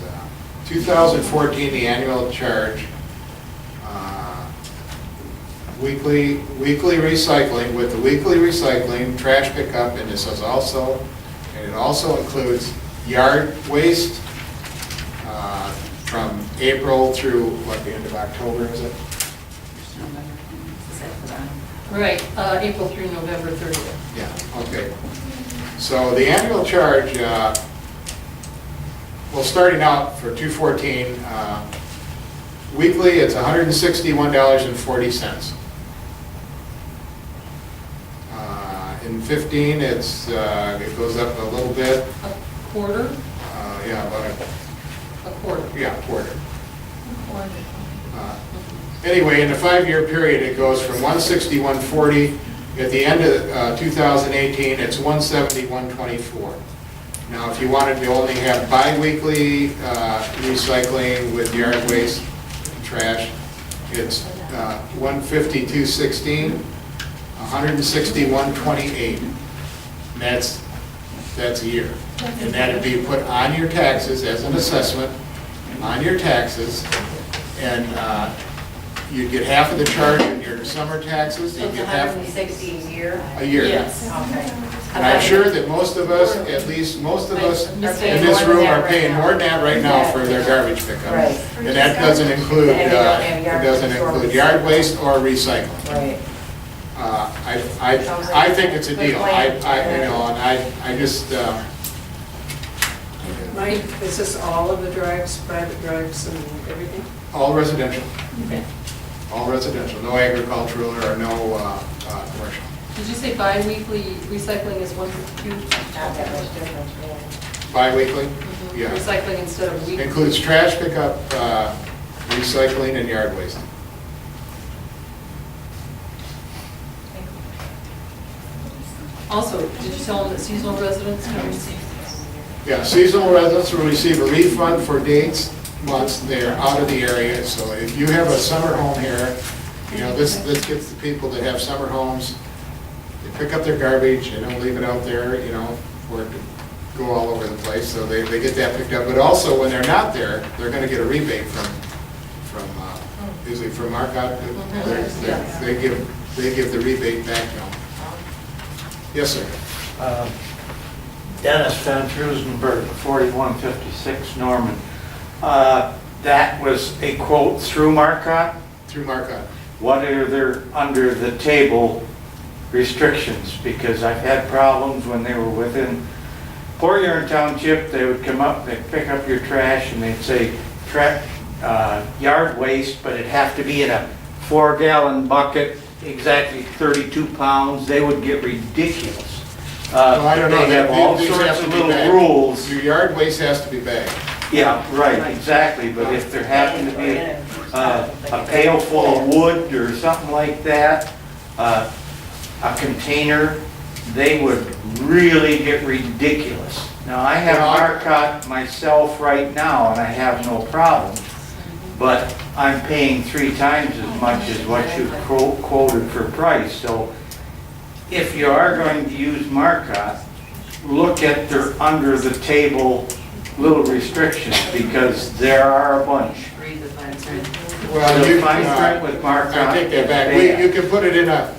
2014, the annual charge, weekly recycling, with the weekly recycling, trash pickup, and this is also, and it also includes yard waste from April through, what, the end of October, is it? Right, April through November 30th. Yeah, okay. So the annual charge, well, starting out for 214, weekly, it's $161.40. In 15, it goes up a little bit. A quarter? Yeah, about A quarter. a quarter. Anyway, in the 5-year period, it goes from 161.40. At the end of 2018, it's 171.24. Now, if you wanted to only have bi-weekly recycling with yard waste and trash, it's 152.16, 161.28. And that's a year. And that'd be put on your taxes as an assessment, on your taxes, and you'd get half of the charge in your summer taxes, So you'd it's get half 160 a year? a year. Yes. Okay. And I'm sure that most of us, at least most of us in Are paying this more than room that are right paying now. more than that right now for their garbage pickup. Right. And that doesn't include, And they don't have it yard doesn't waste or include yard waste or recycling. Right. I think it's a deal. I just, Mike, is this all of the drives, private drives and everything? all residential, Okay. all residential, no agricultural or no commercial. Did you say bi-weekly recycling is 152? Not that much difference, really. Bi-weekly, Mhm. yeah. Recycling instead of weekly? Includes trash pickup, recycling, and yard waste. Also, did you tell them that seasonal residents can receive? Yeah, seasonal residents will receive a refund for dates, months they're out of the area. So if you have a summer home here, you know, this gets the people that have summer homes, they pick up their garbage, they don't leave it out there, you know, for it to go all over the place, so they get that picked up. But also, when they're not there, they're gonna get a rebate from usually from Marcotte. They give the rebate back to them. Yes, sir. Dennis Van Trusenberg, 4156 Norman. That was a quote through Marcotte. Through Marcotte. What are their under the table restrictions? Because I've had problems when they were within Port Huron Township, they would come up, they'd pick up your trash and they'd say yard waste, but it'd have to be in a 4-gallon bucket, exactly 32 pounds. They would get ridiculous. Well, I don't know. They have all These sorts have to of be little bagged. rules. Your yard waste has to be bagged. Yeah, right, exactly, but if there happened to be a pail full of wood or something like that, a container, they would really get ridiculous. Now, I have Marcotte myself right now, and I have no problem, but I'm paying 3 times as much as what you quoted for price, so if you are going to use Marcotte, look at their under-the-table little restrictions, because there are a bunch. Read the fine print. Well, The you, fine print with Marcotte I take that is back. bad. You can put it in a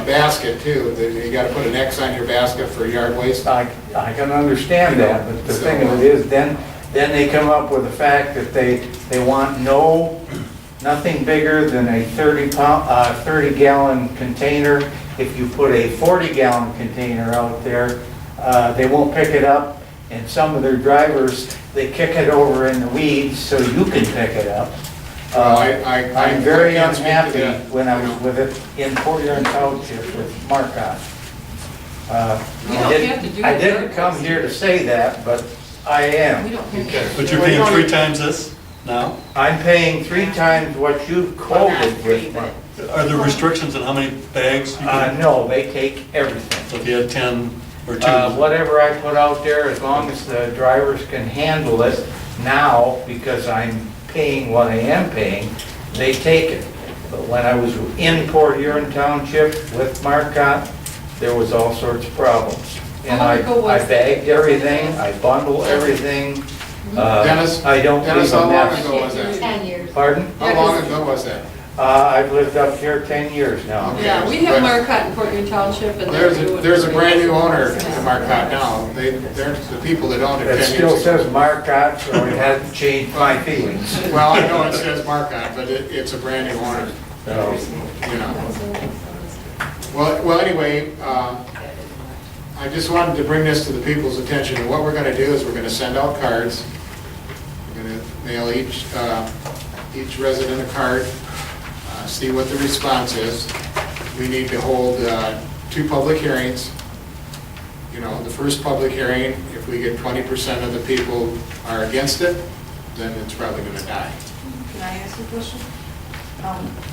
basket too. You gotta put an X on your basket for yard waste. I can understand that, but the thing of it is, then they come up with the fact that they want nothing bigger than a 30-gallon container. If you put a 40-gallon container out there, they won't pick it up, and some of their drivers, they kick it over in the weeds so you can pick it up. I'm very can't speak to unhappy that. when I was with it in Port Huron Township with Marcotte. I didn't come here to say that, but I am. We don't have But you're paying 3 times this now? I'm paying 3 times what you quoted with me. Are there restrictions on how many bags you can? No, they take everything. So if you had 10 or 2? Whatever I put out there, as long as the drivers can handle it now, because I'm paying what I am paying, they take it. But when I was in Port Huron Township with Marcotte, there was all sorts of problems. And How long ago was I that? bagged everything, I bundle everything. Dennis, I don't Dennis, leave a how long mess. ago was that? 10 years. Pardon? How long ago was that? I've lived up here 10 years now. Okay. Yeah, we have Marcotte in Port Huron Township, and they're doing. There's a brand new owner to Marcotte now. They're the people that owned it It 10 still years ago. says Marcotte, so it hasn't changed my feelings. Well, I know it says Marcotte, but it's a brand new owner. you know. Well, anyway, I just wanted to bring this to the people's attention, and what we're gonna do is we're gonna send out cards. We're gonna mail each resident a card, see what the response is. We need to hold 2 public hearings. You know, the first public hearing, if we get 20% of the people are against it, then it's probably gonna die. Can I ask you a question?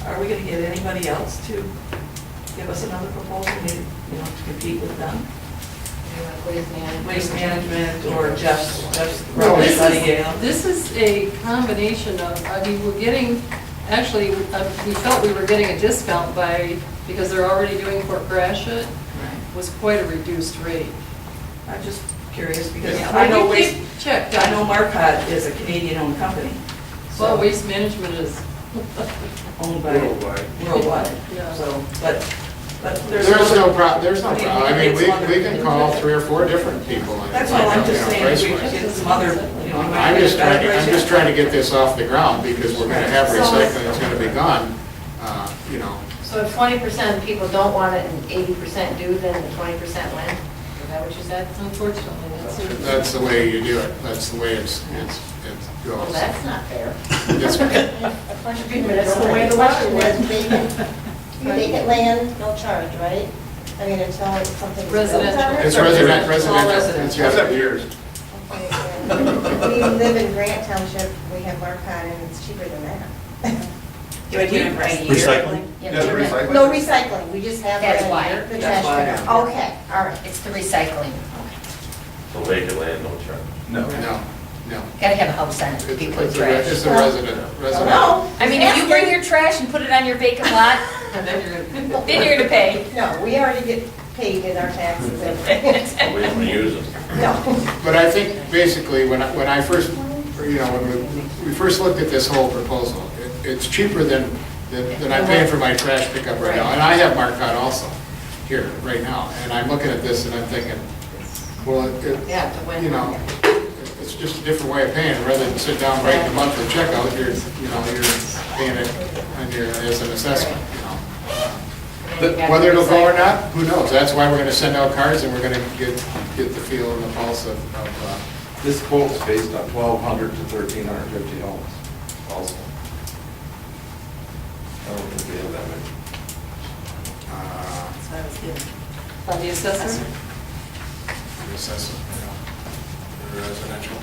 Are we gonna get anybody else to give us another proposal, maybe, you know, to compete with them? Waste management or just No, This is a combination of, I mean, we're getting, actually, we felt we were getting a discount because they're already doing Fort Gratiot, was quite a reduced rate. I'm just curious because Yeah, I know we Waste, keep checked I know on- Marcotte is a Canadian-owned company. Well, so- Waste Management is, Owned by worldwide. Yeah. So, but there's. There's no problem, I mean, I mean, it's we wonderful. can call 3 or 4 different people. and That's all I'm find out, just you know, saying, if we price-wise. could get some other, you know. I'm just trying to get this off the ground, because we're gonna have recycling, it's gonna be gone, you know. So if 20% of people don't want it and 80% do, then the 20% win? Is that what you said? unfortunately, That's the way you do it, that's the way it Well, goes. that's not fair. It's- That's the way the water was. Vacant land, no charge, right? I mean, until something is built on Residential. it? It's All residential, residential. it's got years. We live in Grant Township, we have Marcotte, and it's cheaper than that. Do I do it right here? Recycling? Yeah, Yeah, the but- recycling. No recycling, we just have That's the why. the That's trash why. pickup. Okay, all right. It's the recycling. So vacant land, no charge. No. No. Gotta have a house on it to be put It's trash. a resident. No. I mean, if you bring your trash and put it on your vacant lot, then you're gonna. then you're gonna pay. No, we already get paid in our taxes and everything. We don't use them. No. But I think basically, when I first, you know, when we first looked at this whole proposal, it's cheaper than I'm paying for my trash pickup right now. And I have Marcotte also, here, right now. And I'm looking at this and I'm thinking, well, Yeah, to win. you know, it's just a different way of paying, rather than sit down, write the monthly checkout, you're paying it on as an assessment, you know. But whether it'll go or not, who knows? That's why we're gonna send out cards, and we're gonna get the feel and the pulse of This quote's based on 1,200 to 1,350 homes also. I don't think we have that many. By the assessor? the assessment, you know, for residential.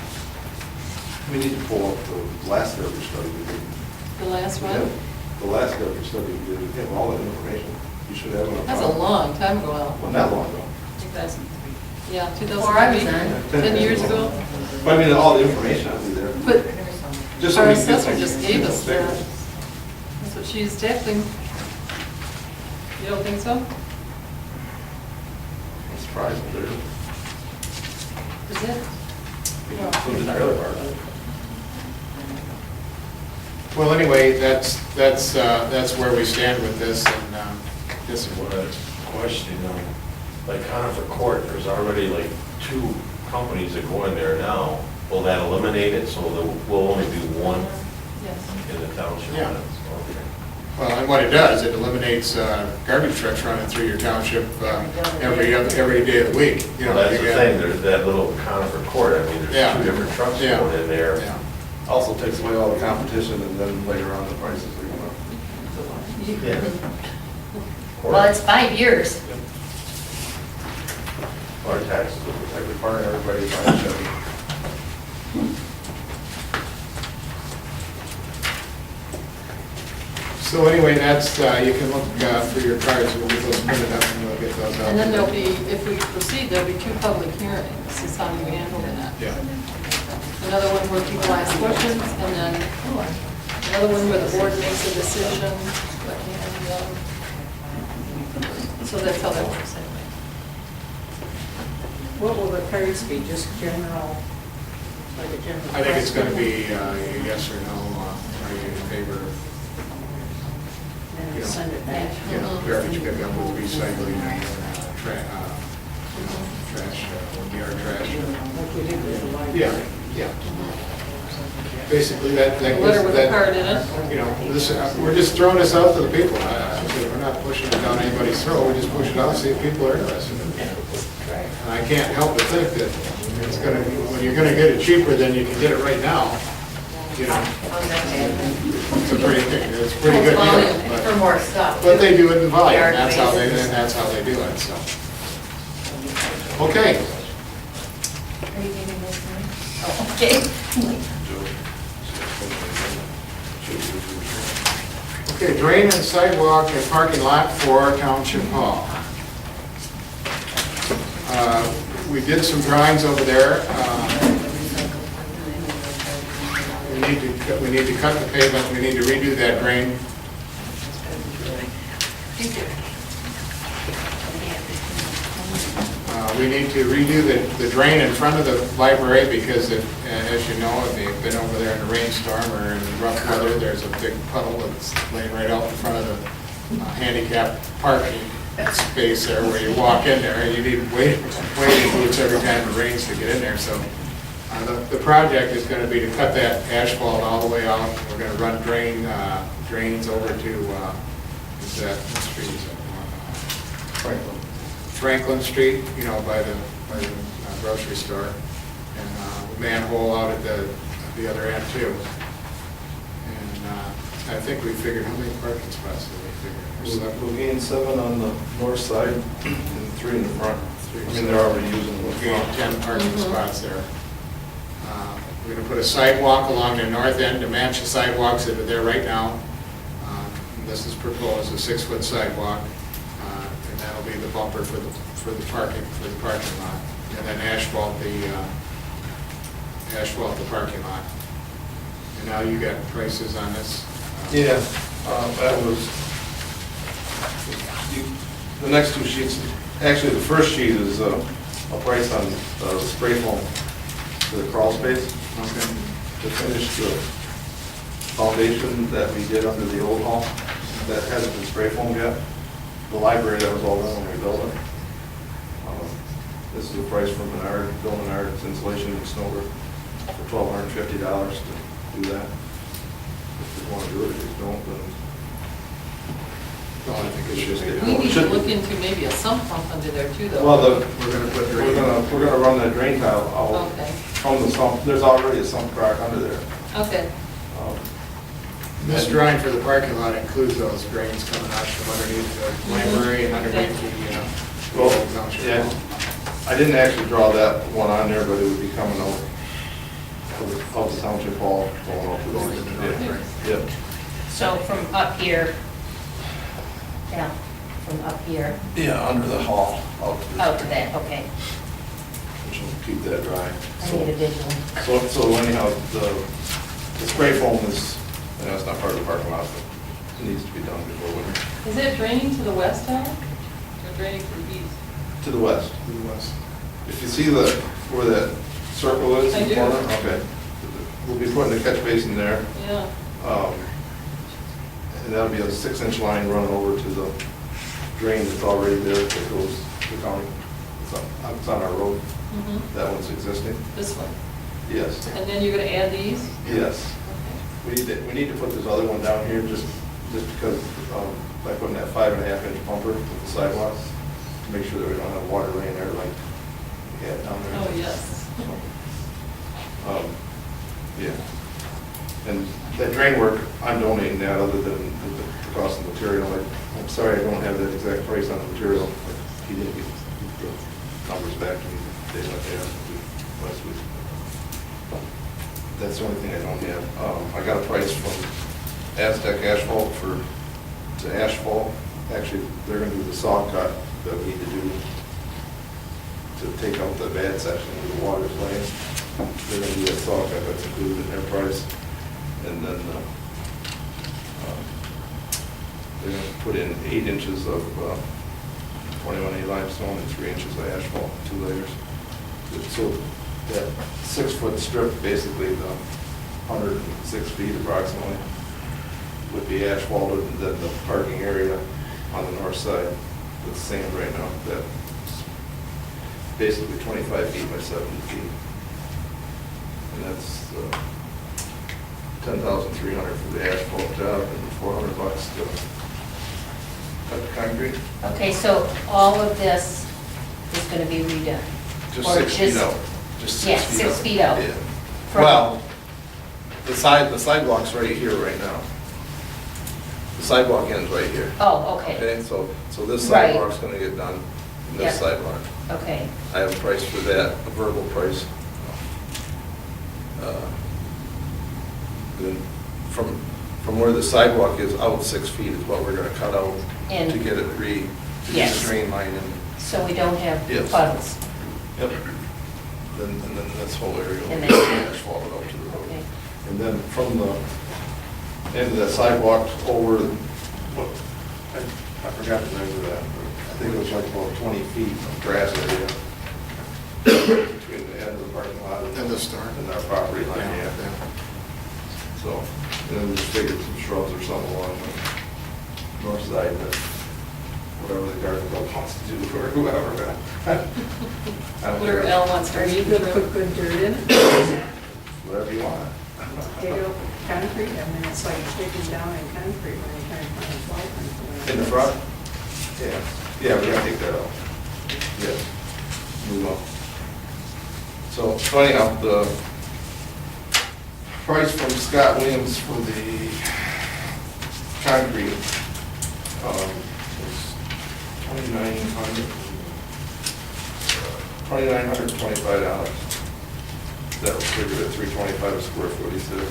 We need to pull up the last garbage study we did. The last Yeah, one? the last garbage study we did, we have all that information. You should have it. That's a long time ago, Al. Well, not long ago. 2003. Yeah, Before I was 2003, on. 10 years ago. But I mean, all the information will be there. But Just so our we can get assessor some just gave us that. figures. That's what she's tackling. You don't think so? I'm surprised that there Is it? included the trailer park. Well, anyway, that's where we stand with this, and this is What a question, like Conifer Court, there's already like 2 companies that go in there now. Will that eliminate it, so there will only be one Yes. in the township? Yeah. Okay. well, and what it does, it eliminates garbage trucks running through your township every day of the week. You Well, know, that's you the got- thing, there's that little Conifer Court, I mean, Yeah. there's 2 different trucks Yeah. going in there. Yeah. Also takes away all the competition, and then later on, the prices are going up. Yeah. Well, it's 5 years. Our taxes will protect the Requiring everybody to buy a Chevy. So anyway, that's, you can look for your cards, we'll get those printed up and we'll get those out. And then there'll be, if we proceed, there'll be 2 public hearings, is how you handle that. Yeah. Another one where people ask questions, and then another one where the board makes a decision. So that's how that works anyway. What will the cards be, just general, like a general? I think it's gonna be a yes or no, are you in favor of, And then send it back. you know, garbage pickup with recycling and trash, yard trash. Like we did with the library. Yeah, yeah. basically, that A gives, letter with a card in it. you know, this, we're just throwing this out to the people. We're not pushing it down anybody's throat, we just push it out and see if people are interested in it. And I can't help but think that it's gonna, when you're gonna get it cheaper than you can get it right now, you know, it's a pretty good deal. For But- more stuff. But they do it in volume, Yard that's how they, bases. and that's how they do it, so. Okay, Are you giving this to me? Oh, okay. okay, drain and sidewalk and parking lot for Township Hall. We did some drawings over there. We need to cut the pavement, we need to redo that drain. We need to redo the drain in front of the library because as you know, if you've been over there in a rainstorm or in rough weather, there's a big puddle that's laying right out in front of the handicap parking space there where you walk in there. You need wading boots every time it rains to get in there. So the project is going to be to cut that asphalt all the way out. We're going to run drains over to, is that, what street is that? Franklin Street, you know, by the grocery store, and the manhole out at the other end too. And I think we figured, how many parking spots did we figure? We'll gain 7 on the north side and 3 in the front. I mean, they're already using the We'll gain front. 10 parking spots there. We're gonna put a sidewalk along the north end to match the sidewalks that are there right now. This is proposed, a 6-foot sidewalk. And that'll be the bumper for the parking lot, and then asphalt the parking lot. And now you got prices on this. Yeah, that was, the next 2 sheets, actually the first sheet is a price on spray foam for the crawl space. Okay. To finish the foundation that we did under the old hall, that hasn't been spray foamed yet. The library, that was all done when we built it. This is the price from Menard, Bill Menard's insulation and Snover for $1,250 to do that. If you want to do it, if you don't, then. Well, I think it should We be. need to look into maybe a sump pump under there too, though. Well, We're gonna put we're gonna run that drain tile out Okay, from the sump. There's already a sump crack under there. okay. This drawing for the parking lot includes those drains coming out from underneath the library and underneath the Well, township. yeah, I didn't actually draw that one on there, but it would be coming out of the township hall, going out to Going to the north, the, right. yep. So from up here, yeah, from up here, Yeah, under the hall, out to the. out to that, okay. Which will keep that dry. I need a visual. So anyhow, the spray foam is, you know, it's not part of the parking lot, but it needs to be done before winter. Is it draining to the west, Tom? Or draining to the east? To the west. To the west. If you see where that circle is I in the do. corner, okay. We'll be putting a catch basin there. Yeah. And that'll be a 6-inch line running over to the drain that's already there that goes to the county. It's on our road. Mhm. That one's existing. This one. Yes. And then you're gonna add these? Yes. We need to put this other one down here just because, by putting that 5.5-inch bumper with the sidewalks, to make sure that we don't have water laying there like we had down there. Oh, yes. Yeah. And that drain work, I'm donating that other than the cost of material. I'm sorry I don't have that exact price on the material. He didn't get the numbers back to me the day like that last week. That's the only thing I don't have. I got a price from Aztec Asphalt to asphalt. Actually, they're gonna do the saw cut that we need to do to take out the bad section where the water's laying. They're gonna do that saw cut, that's included in their price. And then, they're gonna put in 8 inches of 21A limestone and 3 inches of asphalt, 2 layers. So that 6-foot strip, basically the 106 feet approximately, would be asphalted, and then the parking area on the north side that's sand right now, that's basically 25 feet by 70 feet. And that's $10,300 for the asphalt job and $400 to cut the concrete. Okay, so all of this is gonna be redone? Just Or 6 feet out. Just 6 Yeah, feet out. 6 feet out. Yeah. From- Well, the sidewalk's right here right now. The sidewalk ends right here. Oh, okay, Okay, so this Right. sidewalk's gonna get done, and this Yeah. sidewalk. okay. I have a price for that, a verbal price. Then from where the sidewalk is out 6 feet is what we're gonna cut out And- to get it to get Yes. the drain line in. So we don't have Yes. puddles? Yep. And then this whole area will And be then- asphalted out to the road. Okay. And then from the end of that sidewalk over, I forgot to measure that, but I think it was like about 20 feet of grass area between the end of the parking lot And the start. and our property line, yeah. So, and then we just figured some shrubs or something along the north side, but whatever the garden club wants to do, or whoever. I don't Where care. Al wants to Are you read gonna through. put good dirt in it? Whatever you want. Dig up concrete? I mean, it's like digging down in concrete when you're trying to find a flower. In the front? Yeah, yeah, we gotta take that out. Yes, we will. So anyhow, the price from Scott Williams for the concrete was $2,925. That was figured at $325 a square foot, he said.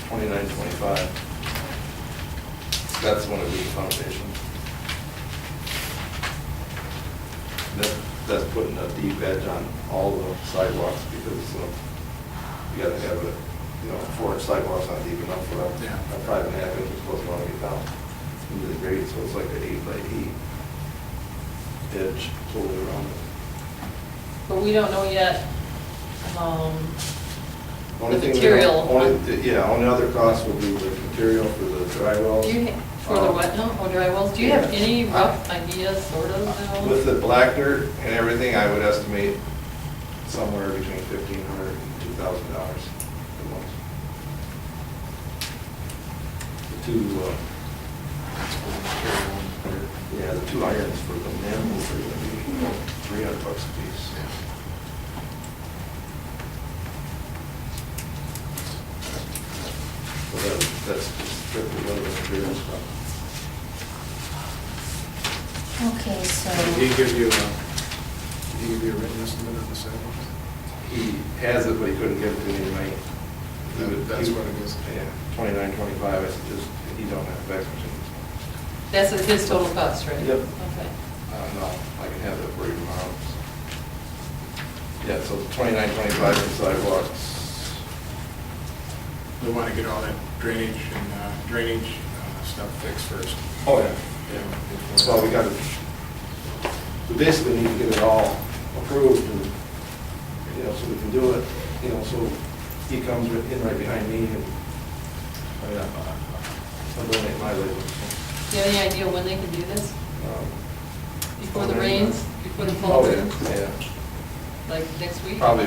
29.25. That's one of the foundation. That's putting a deep edge on all the sidewalks because you gotta have it, 4-inch sidewalks not deep enough for a 5.5 inches supposed to want to get down into the grade, so it's like an 8 by 8 edge totally around it. But we don't know yet, Only the thing we material. don't- only other cost will be the material for the dry wells. Do you, for the what, no, oh, dry wells, do you have any rough ideas, sort of, now? With the black dirt and everything, I would estimate somewhere between $1,500 and $2,000 a month. The two irons for the manholes are gonna be $300 a piece. So that's just strictly other material stuff. Okay, so, Did he give you a written estimate of the sidewalk? He has it, but he couldn't give it to me tonight. That's what it is. Yeah, 29.25, I said, just, you don't have fax machines. That's his total cost, right? Yep. Okay. No, I can have that for you tomorrow. Yeah, so 29.25 for sidewalks. We want to get all that drainage stuff fixed first. Oh, yeah. Yeah. Well, we basically need to get it all approved and, so we can do it, so he comes in right behind me and I'll donate my labor. Do you have any idea when they can do this? Before the Oh, rains, before the Oh, fall? yeah. Like next week? Probably.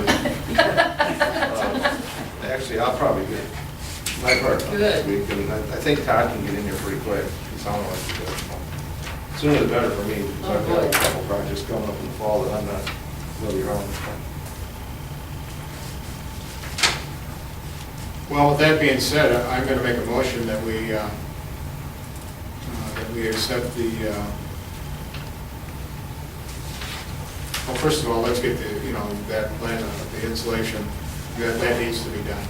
Actually, I'll probably get my part done this Good. week, and I think Todd can get in here pretty quick. He sounded like he could. Sooner the better for me, because I've got a couple projects coming up in the fall that I'm not really around. Well, with that being said, I'm going to make a motion that we accept the, well, first of all, let's get the, that plan of the insulation, that needs to be done,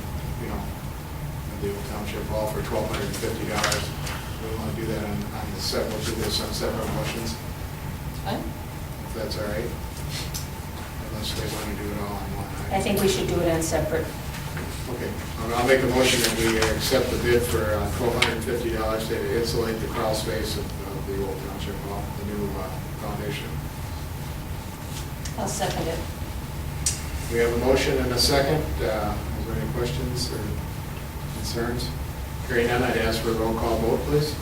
at the old township hall for $1,250. We want to do that on the set, we'll do this on separate motions, Fine. if that's all right. Unless they want to do it all in one. I think we should do it on separate. Okay, I'll make a motion that we accept the bid for $1,250 to insulate the crawl space of the old township hall, the new foundation. I'll second it. We have a motion and a second. Is there any questions or concerns? Hearing none, I'd ask for a roll call vote, please.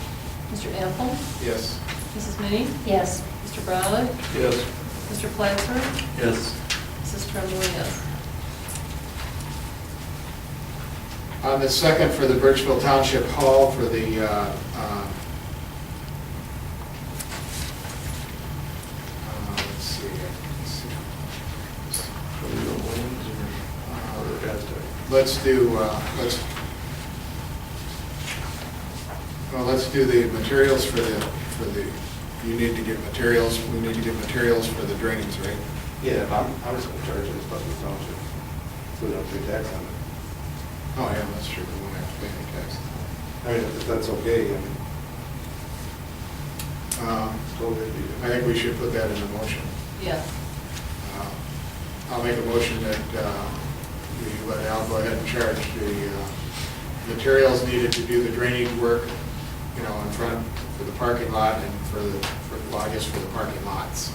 Mr. Apple? Yes. Mrs. Minnie? Yes. Mr. Browley? Yes. Mr. Plattsburgh? Yes. Mrs. Tremblay, yes. On the second for the Burtchville Township Hall for the, let's see, let's do, let's do the materials for the, you need to get materials, we need to get materials for the drains, right? Yeah, I'm just gonna charge it, but the township, so we don't pay tax on it. Oh, yeah, that's true, we won't have to pay any tax. I mean, if that's okay, I mean, totally. I think we should put that in the motion. Yes. I'll make a motion that we let Al go ahead and charge the materials needed to do the drainage work, you know, in front for the parking lot and for the, well, I guess for the parking lots.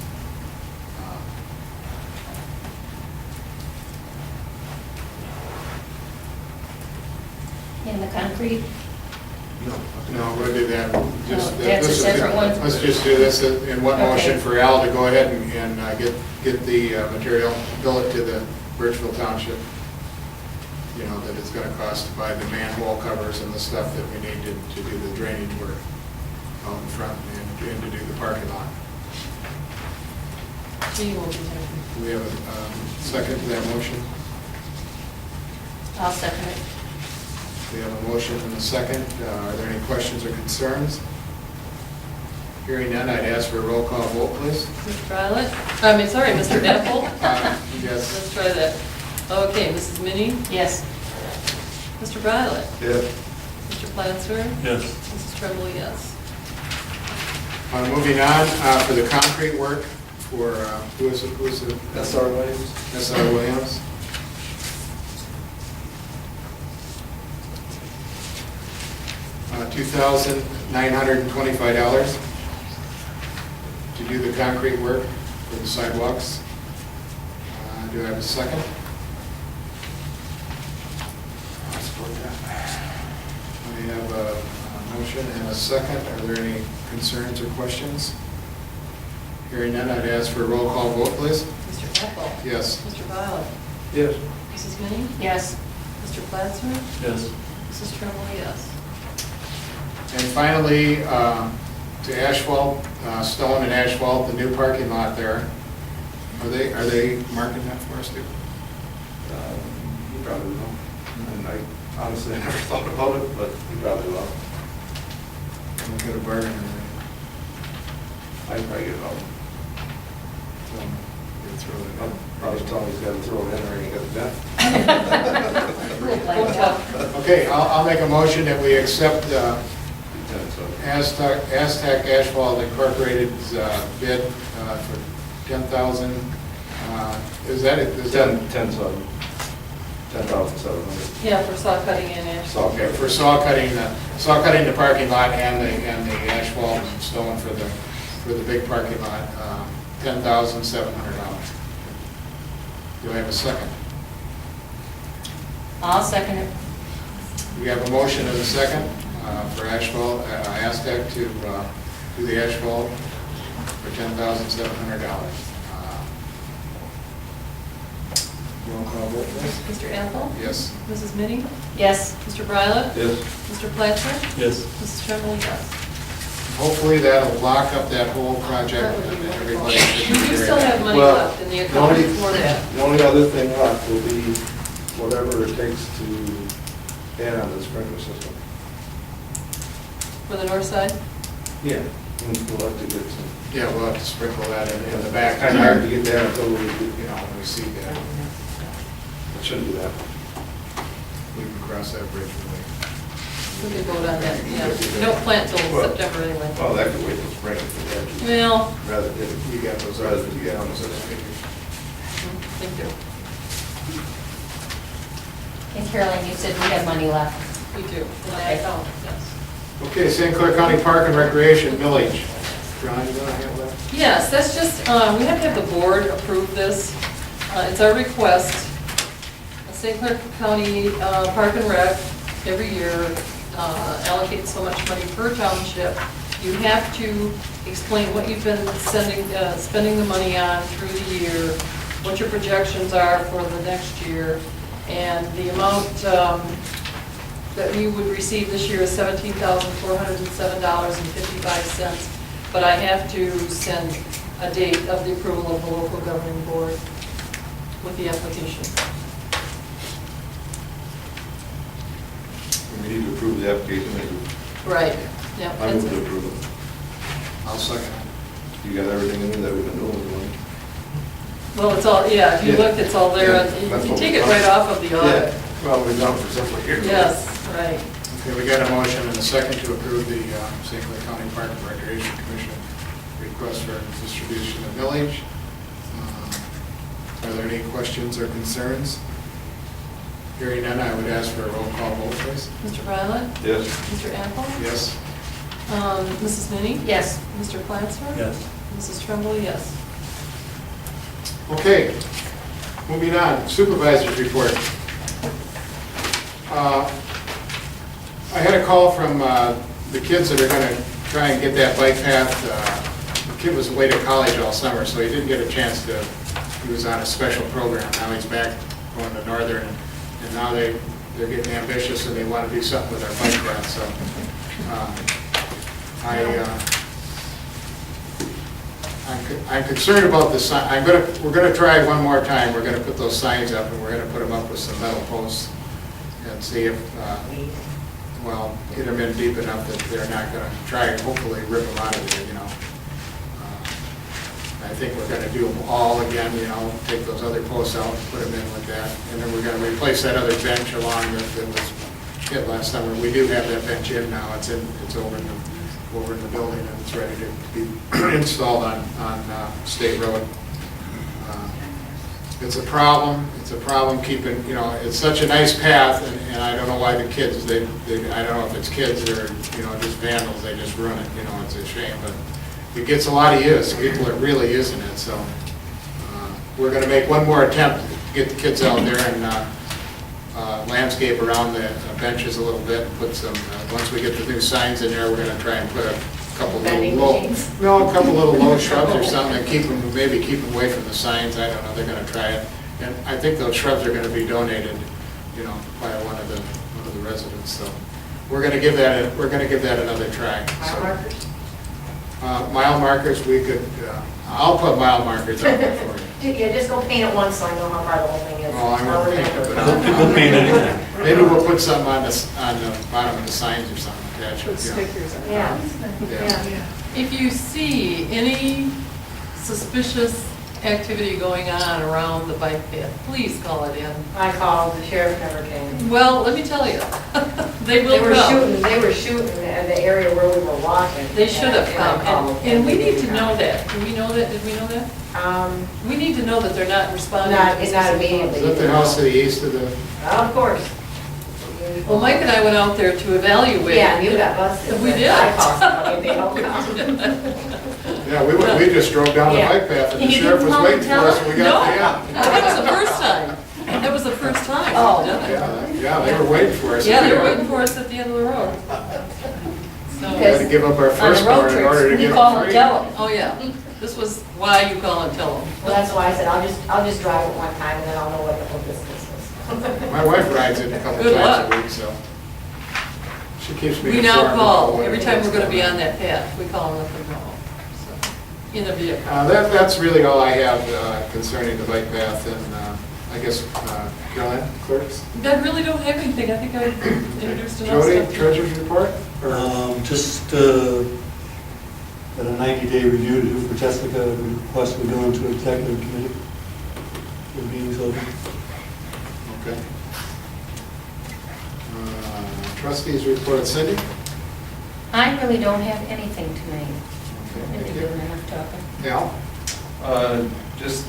In the concrete? No, we're gonna do that. Just- that's a this is- separate one? Let's just do this in one motion Okay. for Al to go ahead and get the material, bill it to the Burtchville Township. You know, that it's gonna cost to buy the manhole covers and the stuff that we need to do the drainage work out in front and to do the parking lot. He will be there. Do we have a second to that motion? I'll second it. We have a motion and a second. Are there any questions or concerns? Hearing none, I'd ask for a roll call vote, please. Mr. Violet? I mean, sorry, Mr. Apple? Yes. Let's try that. Okay, Mrs. Minnie? Yes. Mr. Violet? Yeah. Mr. Plancer? Yes. Mrs. Tremble, yes. Moving on, for the concrete work, for, who is it? S.R. Williams. S.R. Williams. $2,925 to do the concrete work for the sidewalks. Do I have a second? I'll support that. We have a motion and a second. Are there any concerns or questions? Hearing none, I'd ask for a roll call vote, please. Mr. Apple? Yes. Mr. Violet? Yes. Mrs. Minnie? Yes. Mr. Plancer? Yes. Mrs. Tremble, yes. And finally, to asphalt, stone and asphalt, the new parking lot there. Are they marking that for us, too? You probably will. And I honestly never thought about it, but you probably will. We'll get a bargain in there. I can probably get it out. So, we'll throw it in. Probably tell him he's got to throw it in or he got Don't tell. Okay, I'll make a motion that we accept Aztec Asphalt Incorporated's bid for 10,000. Is that it? Is that 10,700. Yeah, for saw cutting in ash. Okay, for saw cutting the parking lot and the asphalt and stone for the big parking lot, $10,700. Do I have a second? I'll second it. We have a motion and a second for asphalt, Aztec to do the asphalt for $10,700. Roll call vote, please. Mr. Apple? Yes. Mrs. Minnie? Yes. Mr. Violet? Yes. Mr. Plancer? Yes. Mrs. Tremble, yes. Hopefully that'll lock up that whole project That would be and wonderful. everybody should be We do very still have happy. money Well, left in the account for that. The only other thing left will be whatever it takes to add on the sprinkler system. For the north side? Yeah. We'll have to get some. Yeah, we'll have to sprinkle that in the back. Kind of hard to get that until we, You know, when we see that, it shouldn't do that. we can cross that bridge when We could vote on that, yeah. We don't plant till Well- September anyway. Well, that could wait till spring for that. Well, Rather than, we got those rather other, than we get got on those the other system. figures. thank you. And Caroline, you said we have money left. We do, in that Okay. account, yes. Okay, St. Clair County Park and Recreation Millage. John, you want to handle that? Yes, that's just, we have to have the board approve this. It's our request. St. Clair County Park and Rec every year allocates so much money per township. You have to explain what you've been spending the money on through the year, what your projections are for the next year, and the amount that we would receive this year is $17,407.55, but I have to send a date of the approval of the local governing board with the application. We need to approve the application. Right, yeah. I move to approve it. I'll second. You got everything in there that we've been doing. Well, it's all, yeah, if you look, it's all there, Yeah, and that's you what take we it right off of the audit. Yeah, well, we've done it for several years. Yes, right. Okay, we got a motion and a second to approve the St. Clair County Park and Recreation Commission request for distribution of millage. Are there any questions or concerns? Hearing none, I would ask for a roll call vote, please. Mr. Violet? Yes. Mr. Apple? Yes? Mrs. Minnie? Yes. Mr. Flansman? Yes. Mrs. Tremblay, yes. Okay, moving on, supervisor's report. I had a call from the kids that are going to try and get that bike path. The kid was away to college all summer, so he didn't get a chance to, he was on a special program. Now he's back going to Northern, and now they're getting ambitious and they want to do something with our bike path, so I'm concerned about the sign. We're gonna try one more time. We're gonna put those signs up, and we're gonna put them up with some metal posts and see if, well, get them in deep enough that they're not gonna try and hopefully rip them out of there, you know. I think we're gonna do them all again, you know, take those other posts out and put them in with that. And then we're gonna replace that other bench along that was hit last summer. We do have that bench in now. It's over in the building, and it's ready to be installed on State Road. It's a problem keeping, you know, it's such a nice path, and I don't know why the kids, I don't know if it's kids or, you know, just vandals, they just ruin it, you know, it's a shame, but it gets a lot of use, people are really using it, so we're gonna make one more attempt to get the kids out there and landscape around the benches a little bit, put some, once we get the new signs in there, we're gonna try and put a couple little low shrubs or something, and maybe keep them away from the signs, I don't know, they're gonna try it. And I think those shrubs are gonna be donated, you know, by one of the residents, so we're gonna give that another try. Mile markers? Mile markers, we could, I'll put mile markers out there for you. Yeah, just go paint it once so I know how far the whole thing is. Oh, I won't paint it, but We'll paint anything. maybe we'll put something on the bottom of the signs or something like that. Put stickers on it. Yeah, Yeah. yeah. If you see any suspicious activity going on around the bike path, please call it in. I called, the sheriff never came. Well, let me tell you, they will come. They were shooting at the area where we were walking. They should have And I come, called, and we they need didn't to know come. that. Do we know that? Did we know that? We need to know that they're not responding. Not- to it's not specific calls. immediately. Is that the house to the east of the? Of course. Well, Mike and I went out there to evaluate. Yeah, and you got busted. We did. I called somebody, they don't come. Yeah, we just drove down the Yeah. bike path, and the You sheriff didn't was call waiting and for tell us, and we got No, to the that was the first time. That was the first time. Oh. we've done it. Yeah, they were waiting for us. Yeah, they were waiting for us at the end of the road. We had to give up our On the first road one in order to trips, get you call it and free. tell them. Oh, yeah. This was why you call and tell them. Well, that's why I said, I'll just drive it one time and then I'll know what the whole distance is. My wife rides it a couple Good times luck. a week, so she keeps me We informed. now of call, what every it time is we're gonna be going on that path, we call and let them know. So, in a vehicle. That's really all I have concerning the bike path, and I guess, Joanne, clerks? I really don't have anything, I think I introduced enough Jody, stuff. treasurer's report? Just got a 90-day review to do for Jessica, we possibly go into executive committee. The meeting's open. Okay. Trustees report, Cindy? I really don't have anything tonight. Okay, I've thank been you. doing enough talking. Al? Just,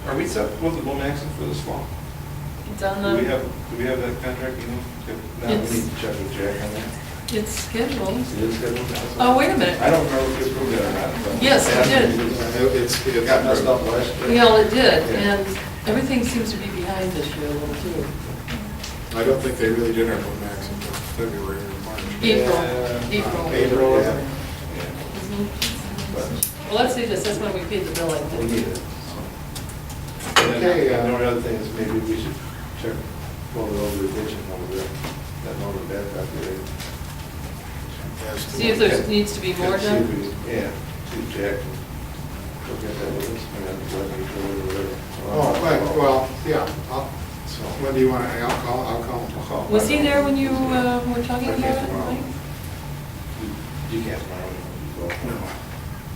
are we set with the Bull Maxon for this fall? It's on Do we the, have that contract, you know? Now we It's- need to check with Jack on that. it's scheduled. It is scheduled now? Oh, wait a minute. I don't know if you approved it or not, but. Yes, it did. It got messed up last year. Yeah, it did, Yeah. and everything seems to be behind this year a little too. I don't think they really did our book max until February or March. April, Yeah. April. April, Yeah. Mhm. But Well, let's see this, that's when we paid the bill, I we think. need it. So. Okay, And the only other thing is maybe we should check, over the ditching over there. That number bad copy. See if there needs to be more done. Yeah, see if Jack can look at that with us, and then let me go over there. Well, yeah, so when do you want to, I'll call him. Was he there when you were talking I about can't it? tomorrow. Mike? You can't tomorrow.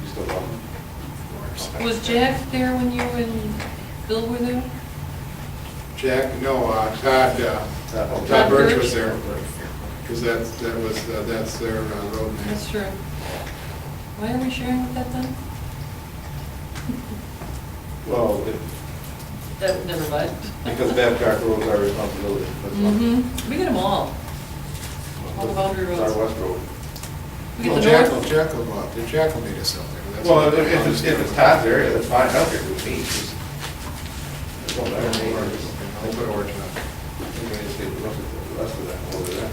You still talking? Was Jack there when you and Bill were there? Jack, no, Todd Birch was there, because that's their road name. That's true. Why are we sharing with that then? Well, Never mind. because Babcock Road is our responsibility. That's not- Mm-hmm. We get them all. All the boundary It's our roads. west road. We get Well, the Jack north. will go out there, Jack will meet us out there. That's Well, what- if it's Todd's area, that's fine, I don't care who meets. It don't matter to me. I'll put a word to that. We can just take a look at the rest of that over there.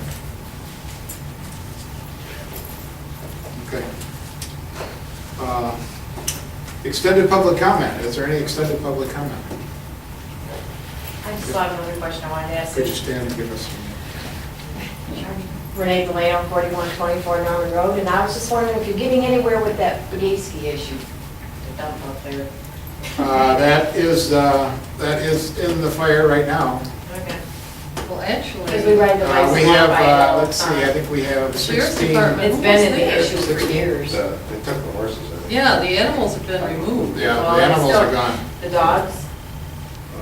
Okay. Extended public comment, is there any extended public comment? I just have another question I wanted to ask. Could you stand and give us? Renee Delano, 4124 Norman Road, and I was just wondering if you're getting anywhere with that Budinski issue, the dump up there. That is in the fire right now. Okay. Well, actually. Because we ride the bicycle. We have, by it all the let's see, time. I think we have The Sheriff's 16. Department. It's been in Who's the there? issue for years. They took the horses. I think. Yeah, the animals have been removed. Yeah, Well, the it's animals still- are gone. The dogs?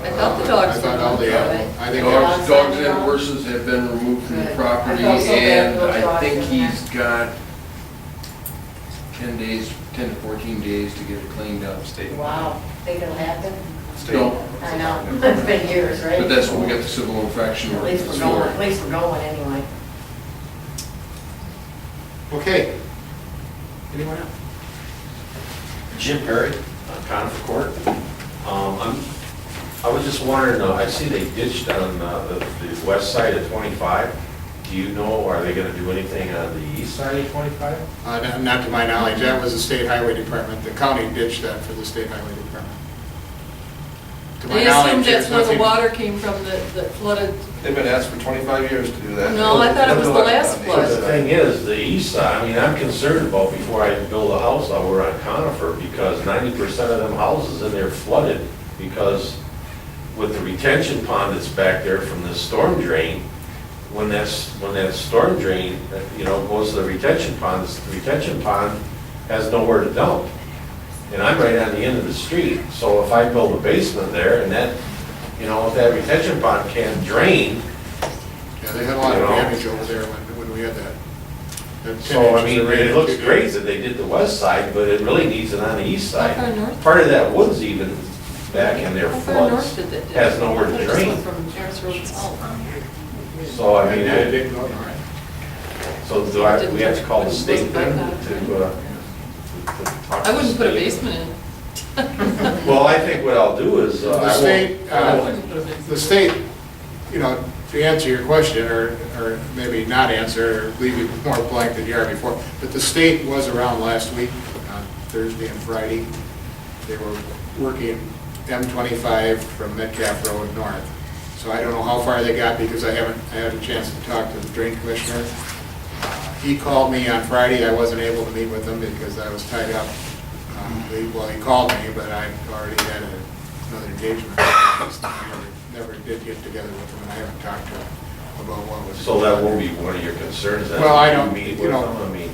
I thought the dogs I thought were all the gone. animals, I think. Dogs. all- Dogs and horses have been removed from the Good. property, I felt so bad and for those I dogs think in there. he's got 10 days, 10 to 14 days to get it cleaned up. Wow, think it'll happen? No, I know, it's been years, right? but that's when we got the civil infraction At least ordinance we're going, for. at least we're going anyway. Okay. Anyone else? Jim Perry, Conifer Court. I was just wondering, I see they ditched on the west side of 25. Do you know, are they gonna do anything on the east side of 25? Not to my knowledge, that was the state highway department, the county ditched that for the state highway department. To my They knowledge, assumed that's there's where the nothing- water came from that flooded. They've been asked for 25 years to do that. No, I thought it was the last So flood. the thing is, the east side, I mean, I'm concerned about before I build a house over on Conifer, because 90% of them houses in there flooded, because with the retention pond that's back there from the storm drain, when that storm drain, goes to the retention pond has nowhere to dump. And I'm right on the end of the street, so if I build a basement there and that, if that retention pond can't drain, Yeah, they had a lot of damage over there when we had that. That 10 so I inches mean, of rain it in looks 2 great days. that they did the west side, but it really needs it on the east How side. far north? Part of that woods even back in there How far north floods, did that? has nowhere to I thought it just drain. went from Harris Road south. So I mean, Yeah, it didn't go north. so we have to call the state then to talk to I wouldn't the put a state? basement in. Well, I think what I'll do is, I The won't- state, I wouldn't put a basement. the state, to answer your question, or maybe not answer, or leave you more blank than you are before, but the state was around last week, on Thursday and Friday. They were working M25 from Metcalf Road north. So I don't know how far they got, because I haven't had a chance to talk to the drain commissioner. He called me on Friday, I wasn't able to meet with him because I was tied up. Well, he called me, but I already had another engagement. I never did get together with him, and I haven't talked to him about what was. So that won't be one of your concerns then? Well, I You don't- meet you with know- them? I mean,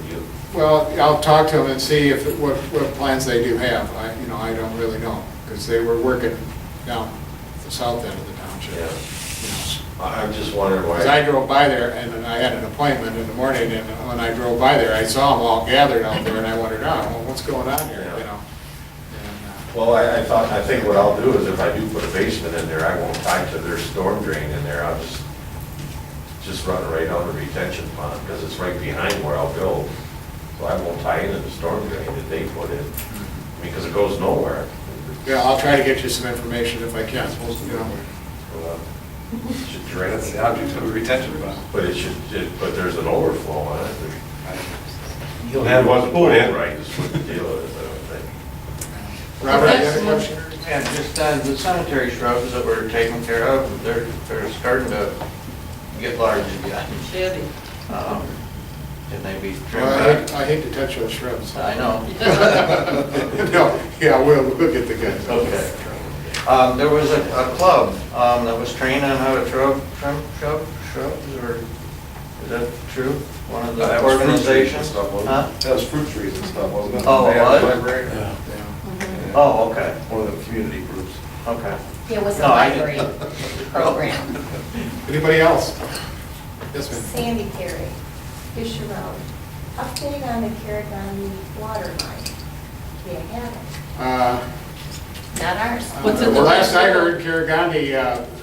Well, I'll talk to them and see what plans they do have. I don't really know, because they were working down the south end of the township. Yeah. I'm just wondering why. Because I drove by there, and then I had an appointment in the morning, and when I drove by there, I saw them all gathered out there, and I wondered, what's going on here, Yeah. And, Well, I think what I'll do is if I do put a basement in there, I won't tie to their storm drain in there. I'll just run it right on the retention pond, because it's right behind where I'll build. So I won't tie into the storm drain that they put in, because it goes nowhere. Yeah, I'll try to get you some information if I can. It should drain That's it. the object of a retention pond. But but there's an overflow on it. You'll have It a wasn't pool. put in right, is what the deal is, I don't think. Robert, you have a question? Yeah, just the cemetery shrubs that were taken care of, they're starting to get large again. Shabby. Can they be trimmed Well, back? I hate to touch those shrubs. I know. No, yeah, we'll get the guys. Okay. There was a club that was trained on how to shrubs, or is that true? One of the That was fruit trees and organizations? stuff, wasn't Huh? it? That was fruit trees and stuff, wasn't it? Oh, They had was? a library. Yeah. Oh, okay, One of the community groups. okay. It was a No, I library didn't- program. Anybody else? Yes, ma'am. Sandy Terry, Fish Road. Update on the Carrigan water line. Do you have it? Not ours. What's in The the last I reservoir? heard, Carragandi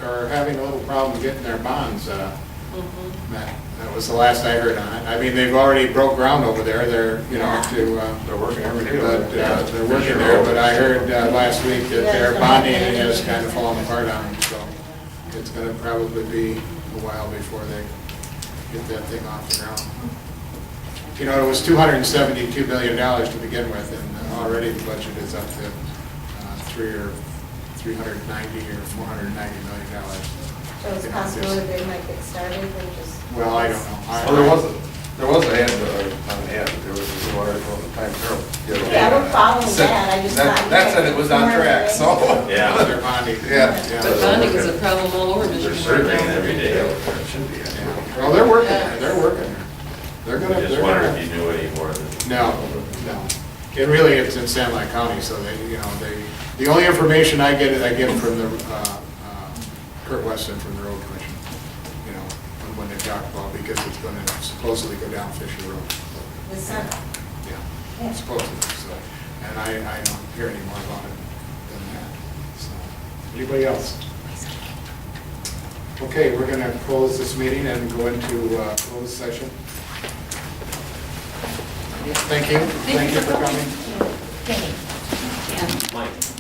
are having a little problem getting their bonds met. That was the last I heard on it. I mean, they've already broke ground over there. They're, you know, They're working every day. but they're working there. But I heard last week that their bonding has kind of fallen apart on them, so it's gonna probably be a while before they get that thing off the ground. You know, it was $272 million to begin with, and already the budget is up to $390 or $490 million. So it's possible that they might get started and just. Well, I don't know. Well, there was an ad, not an ad, but there was a little article in the Times Herald. the other day. Yeah, we're following Said- that. I just thought. That said it was on track, so. Yeah. Their bonding. Yeah. But bonding is a problem all over They're Michigan. surveying every day. It should be. Yeah. Well, they're working there. They're working there. They're I gonna. just they're wondered gonna- if you knew any more than. No, no. It really, it's in San Luis County, so they, you know, the only information I get from the, Kurt Weston from the road commission, you know, when they talk about, because it's gonna supposedly go down Fisher Road. The sun. Yeah, supposedly, so, and I don't hear any more about it than that, so. Anybody else? Okay, we're gonna close this meeting and go into, closed session. Thank you. Thank you for coming. Penny. Mike.